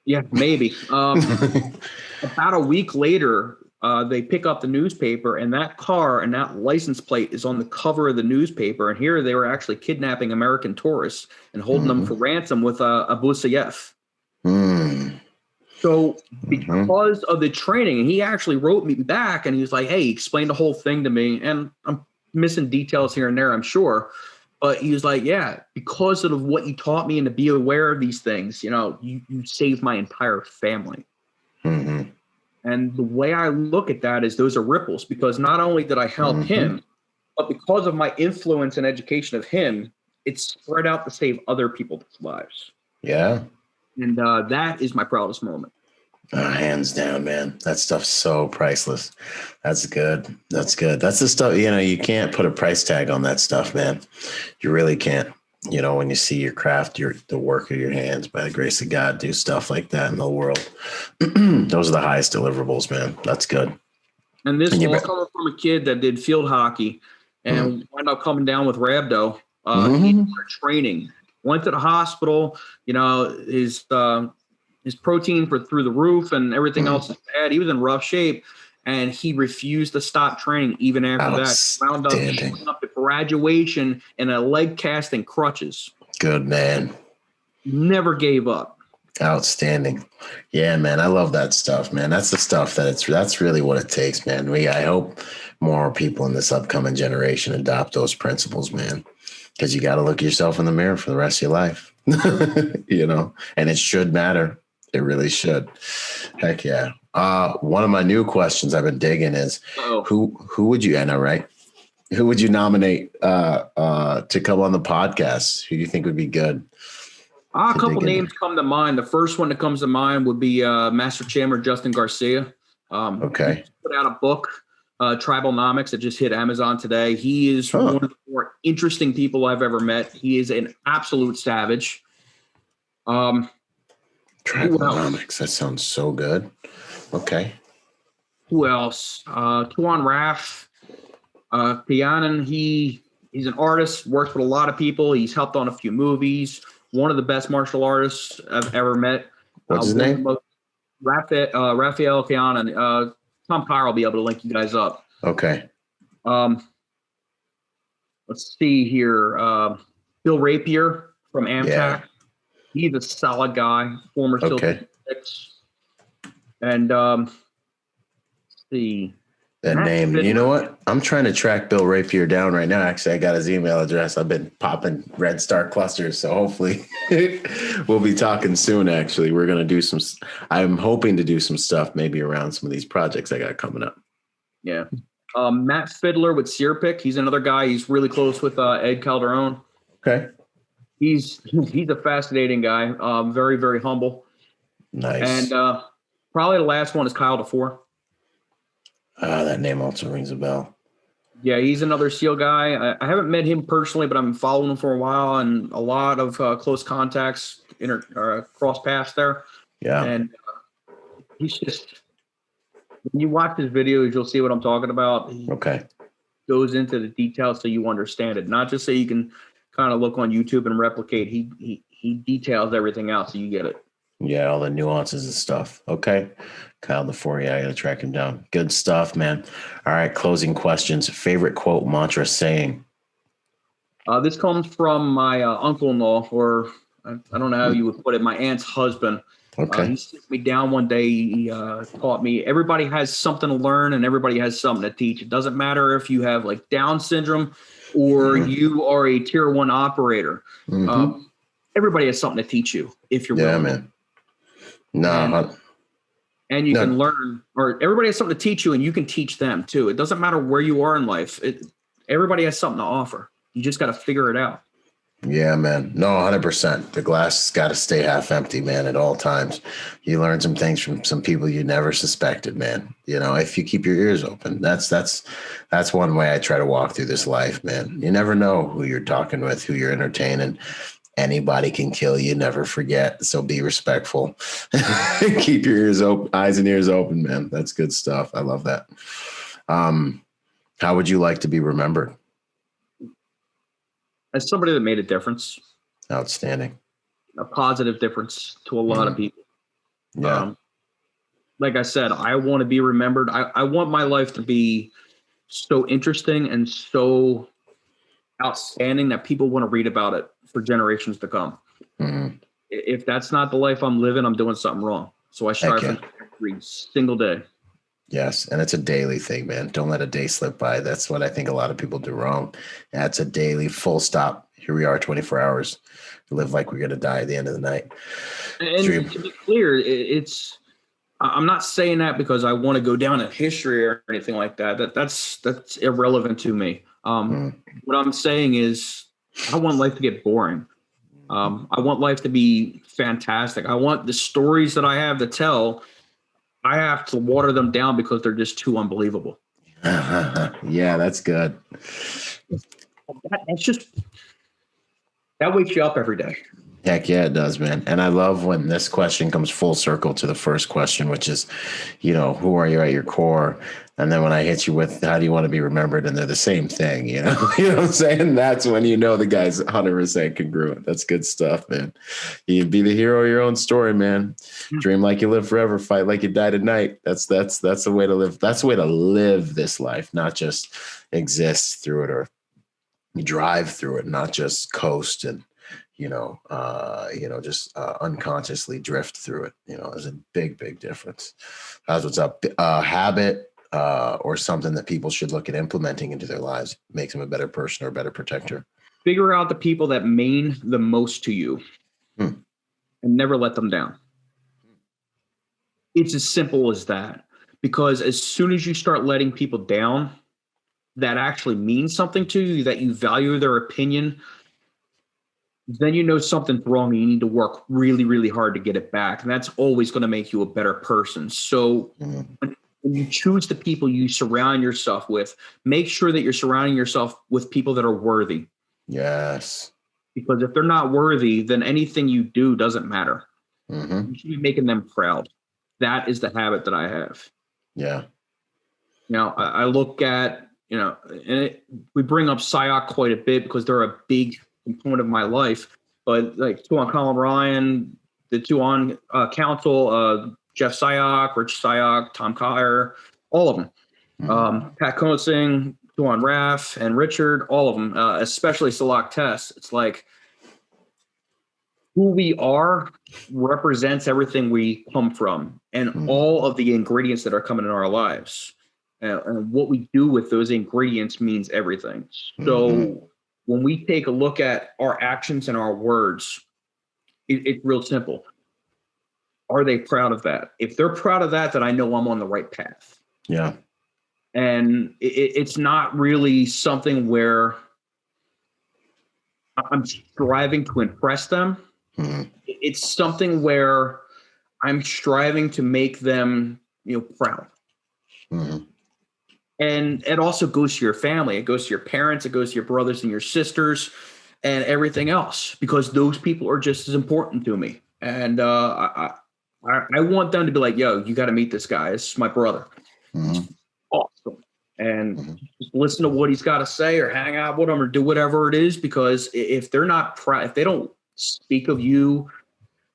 Yeah, maybe. About a week later, they pick up the newspaper, and that car and that license plate is on the cover of the newspaper. And here they were actually kidnapping American tourists and holding them for ransom with Abu Sayyaf. So because of the training, and he actually wrote me back, and he was like, hey, he explained the whole thing to me. And I'm missing details here and there, I'm sure. But he was like, yeah, because of what you taught me and to be aware of these things, you saved my entire family. And the way I look at that is those are ripples, because not only did I help him, but because of my influence and education of him, it's spread out to save other people's lives. Yeah. And that is my proudest moment. Hands down, man. That stuff's so priceless. That's good. That's the stuff, you can't put a price tag on that stuff, man. You really can't. When you see your craft, the work of your hands, by the grace of God, do stuff like that in the world. Those are the highest deliverables, man. That's good. And this all coming from a kid that did field hockey and wound up coming down with rhabdo. He started training, went to the hospital. His proteins were through the roof and everything else is bad. He was in rough shape. And he refused to stop training even after that. Wound up showing up at graduation in a leg cast and crutches. Good man. Never gave up. Outstanding. Yeah, man. I love that stuff, man. That's the stuff that's really what it takes, man. I hope more people in this upcoming generation adopt those principles, man. Because you got to look yourself in the mirror for the rest of your life. And it should matter. It really should. Heck yeah. One of my new questions I've been digging is who would you, I know, right? Who would you nominate to come on the podcast? Who do you think would be good? A couple names come to mind. The first one that comes to mind would be Master Chandler Justin Garcia. Okay. He put out a book, Tribalnomics, that just hit Amazon today. He is one of the more interesting people I've ever met. He is an absolute savage. Tribalnomics. That sounds so good. Okay. Who else? Tuan Raff. Pianin, he's an artist, works with a lot of people. He's helped on a few movies. One of the best martial artists I've ever met. What's his name? Raphael Pianin. Tom Pyre will be able to link you guys up. Okay. Let's see here. Bill Rapier from Amtac. Yeah. He's a solid guy, former SEAL 6. And let's see. That name. You know what? I'm trying to track Bill Rapier down right now. Actually, I got his email address. I've been popping red star clusters, so hopefully we'll be talking soon. Actually, we're going to do I'm hoping to do some stuff maybe around some of these projects I got coming up. Yeah. Matt Fiddler with Searpick. He's another guy. He's really close with Ed Calderon. Okay. He's a fascinating guy. Very, very humble. Nice. And probably the last one is Kyle DeFore. That name also rings a bell. Yeah, he's another SEAL guy. I haven't met him personally, but I've been following him for a while, and a lot of close contacts, cross paths there. Yeah. And he's just, when you watch his videos, you'll see what I'm talking about. He goes into the details so you understand it, not just so you can kind of look on YouTube and replicate. He details everything out so you get it. Yeah, all the nuances and stuff. Okay. Kyle DeFore, I got to track him down. Good stuff, man. All right, closing questions. Favorite quote, mantra, saying? This comes from my uncle-in-law, or I don't know how you would put it, my aunt's husband. Okay. He sat me down one day. He taught me everybody has something to learn and everybody has something to teach. It doesn't matter if you have like Down syndrome or you are a tier 1 operator. Everybody has something to teach you if you're willing. Man. No. And you can learn, or everybody has something to teach you and you can teach them too. It doesn't matter where you are in life. Everybody has something to offer. You just got to figure it out. Yeah, man. No, 100%. The glass has got to stay half empty, man, at all times. You learn some things from some people you never suspected, man. You know, if you keep your ears open, that's one way I try to walk through this life, man. You never know who you're talking with, who you're entertaining. Anybody can kill you. Never forget. So be respectful. Keep your ears open, eyes and ears open, man. That's good stuff. I love that. How would you like to be remembered? As somebody that made a difference. Outstanding. A positive difference to a lot of people. Yeah. Like I said, I want to be remembered. I want my life to be so interesting and so outstanding that people want to read about it for generations to come. If that's not the life I'm living, I'm doing something wrong. So I strive for every single day. Yes. And it's a daily thing, man. Don't let a day slip by. That's what I think a lot of people do wrong. That's a daily full stop. Here we are, 24 hours. Live like we're going to die at the end of the night. And to be clear, I'm not saying that because I want to go down in history or anything like that. That's irrelevant to me. What I'm saying is I want life to get boring. I want life to be fantastic. I want the stories that I have to tell, I have to water them down because they're just too unbelievable. Yeah, that's good. That wakes you up every day. Heck yeah, it does, man. And I love when this question comes full circle to the first question, which is, who are you at your core? And then when I hit you with, how do you want to be remembered? And they're the same thing, you know what I'm saying? That's when the guy's 100% congruent. That's good stuff, man. You be the hero of your own story, man. Dream like you live forever, fight like you die tonight. That's the way to live. That's the way to live this life, not just exist through it or drive through it, not just coast and, just unconsciously drift through it. There's a big, big difference. That's what's up. Habit or something that people should look at implementing into their lives makes them a better person or a better protector. Figure out the people that mean the most to you and never let them down. It's as simple as that. Because as soon as you start letting people down, that actually means something to you, that you value their opinion, then you know something's wrong and you need to work really, really hard to get it back. And that's always going to make you a better person. So when you choose the people you surround yourself with, make sure that you're surrounding yourself with people that are worthy. Yes. Because if they're not worthy, then anything you do doesn't matter. Mm-hmm. You should be making them proud. That is the habit that I have. Yeah. I look at, we bring up PSYOC quite a bit because they're a big component of my life. But like two on Colin Ryan, the two on council, Jeff PSYOC, Rich PSYOC, Tom Kyer, all of them. Pat Konsing, two on Raf, and Richard, all of them, especially Salak Tess. It's like who we are represents everything we come from and all of the ingredients that are coming in our lives. And what we do with those ingredients means everything. So when we take a look at our actions and our words, it's real simple. Are they proud of that? If they're proud of that, then I know I'm on the right path. Yeah. And it's not really something where I'm striving to impress them. It's something where I'm striving to make them, proud. And it also goes to your family. It goes to your parents. It goes to your brothers and your sisters and everything else, because those people are just as important to me. And I want them to be like, yo, you got to meet this guy. It's my brother. Awesome. And just listen to what he's got to say or hang out with him or do whatever it is, because if they're not proud, if they don't speak of you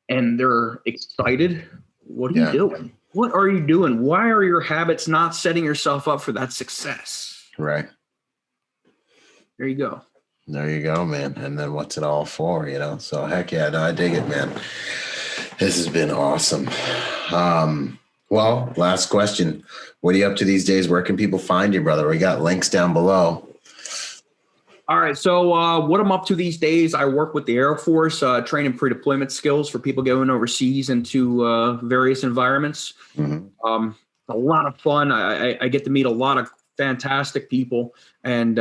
and they're excited, what are you doing? What are you doing? Why are your habits not setting yourself up for that success? Right. There you go. There you go, man. And then what's it all for, So heck yeah, no, I dig it, man. This has been awesome. Well, last question. What are you up to these days? Where can people find you, brother? We got links down below. All right. So what I'm up to these days, I work with the Air Force, training pre-deployment skills for people going overseas into various environments. A lot of fun. I get to meet a lot of fantastic people, and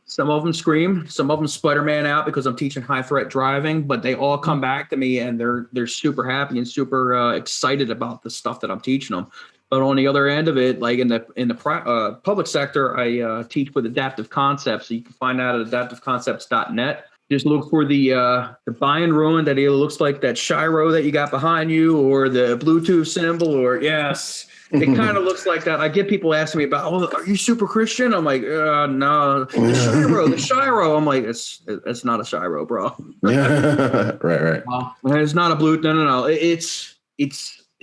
some of them scream, some of them Spider-Man out because I'm teaching high threat driving, but they all come back to me and they're super happy and super excited about the stuff that I'm teaching them. But on the other end of it, like in the public sector, I teach with Adaptiv Concepts. So you can find that at adaptivconcepts.net. Just look for the buy-in ruin that either looks like that Shiro that you got behind you, or the Bluetooth symbol, or yes, it kind of looks like that. I get people asking me about, oh, are you super Christian? I'm like, no, the Shiro. I'm like, it's not a Shiro, bro. Right. It's not a blue. No. It's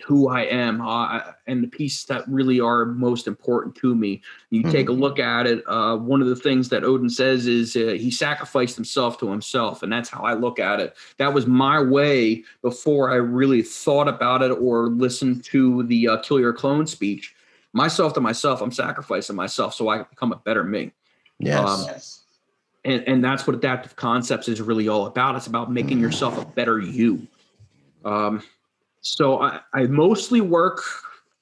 who I am, and the pieces that really are most important to me. You take a look at it. One of the things that Odin says is he sacrificed himself to himself, and that's how I look at it. That was my way before I really thought about it or listened to the kill your clone speech. Myself to myself, I'm sacrificing myself so I can become a better me. Yes. And that's what Adaptiv Concepts is really all about. It's about making yourself a better you. So I mostly work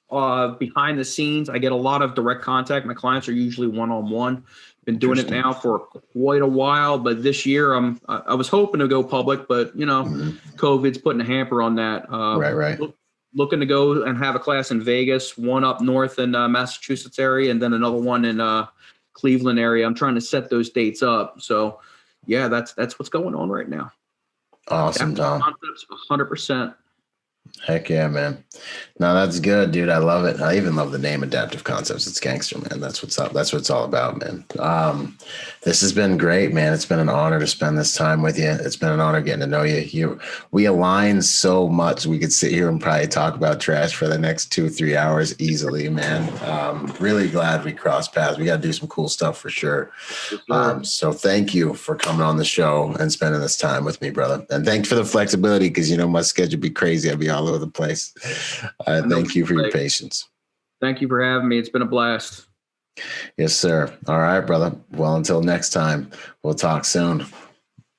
behind the scenes. I get a lot of direct contact. My clients are usually one-on-one. Been doing it now for quite a while, but this year I was hoping to go public, but COVID's putting a hamper on that. Right. Looking to go and have a class in Vegas, one up north in Massachusetts area, and then another one in Cleveland area. I'm trying to set those dates up. So yeah, that's what's going on right now. Awesome, Tom. Concepts 100%. Heck yeah, man. No, that's good, dude. I love it. I even love the name Adaptiv Concepts. It's gangster, man. That's what's up. That's what it's all about, man. This has been great, man. It's been an honor to spend this time with you. It's been an honor getting to know you. We align so much. We could sit here and probably talk about trash for the next 2-3 hours easily, man. Really glad we crossed paths. We got to do some cool stuff for sure. So thank you for coming on the show and spending this time with me, brother. And thanks for the flexibility, because my schedule be crazy. I'll be all over the place. Thank you for your patience. Thank you for having me. It's been a blast. Yes, sir. All right, brother. Well, until next time, we'll talk soon.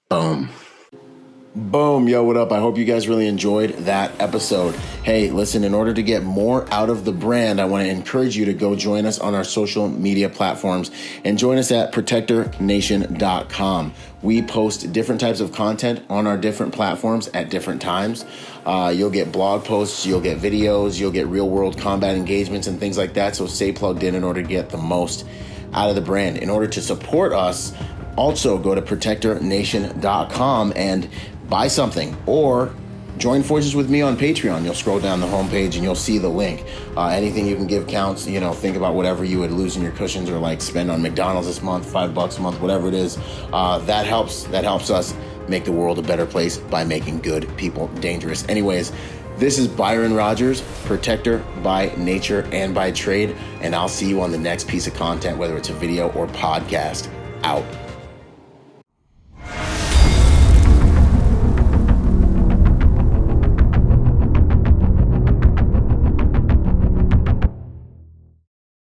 Boom. Boom. Yo, what up? I hope you guys really enjoyed that episode. Hey, listen, in order to get more out of the brand, I want to encourage you to go join us on our social media platforms and join us at protectornation.com. We post different types of content on our different platforms at different times. You'll get blog posts, you'll get videos, you'll get real world combat engagements and things like that. So stay plugged in order to get the most out of the brand. In order to support us, also go to protectornation.com and buy something, or join forces with me on Patreon. You'll scroll down the homepage and you'll see the link. Anything you can give counts. Think about whatever you would lose in your cushions or like spend on McDonald's this month, $5 a month, whatever it is. That helps us make the world a better place by making good people dangerous. Anyways, this is Byron Rodgers, protector by nature and by trade, and I'll see you on the next piece of content, whether it's a video or podcast. Out.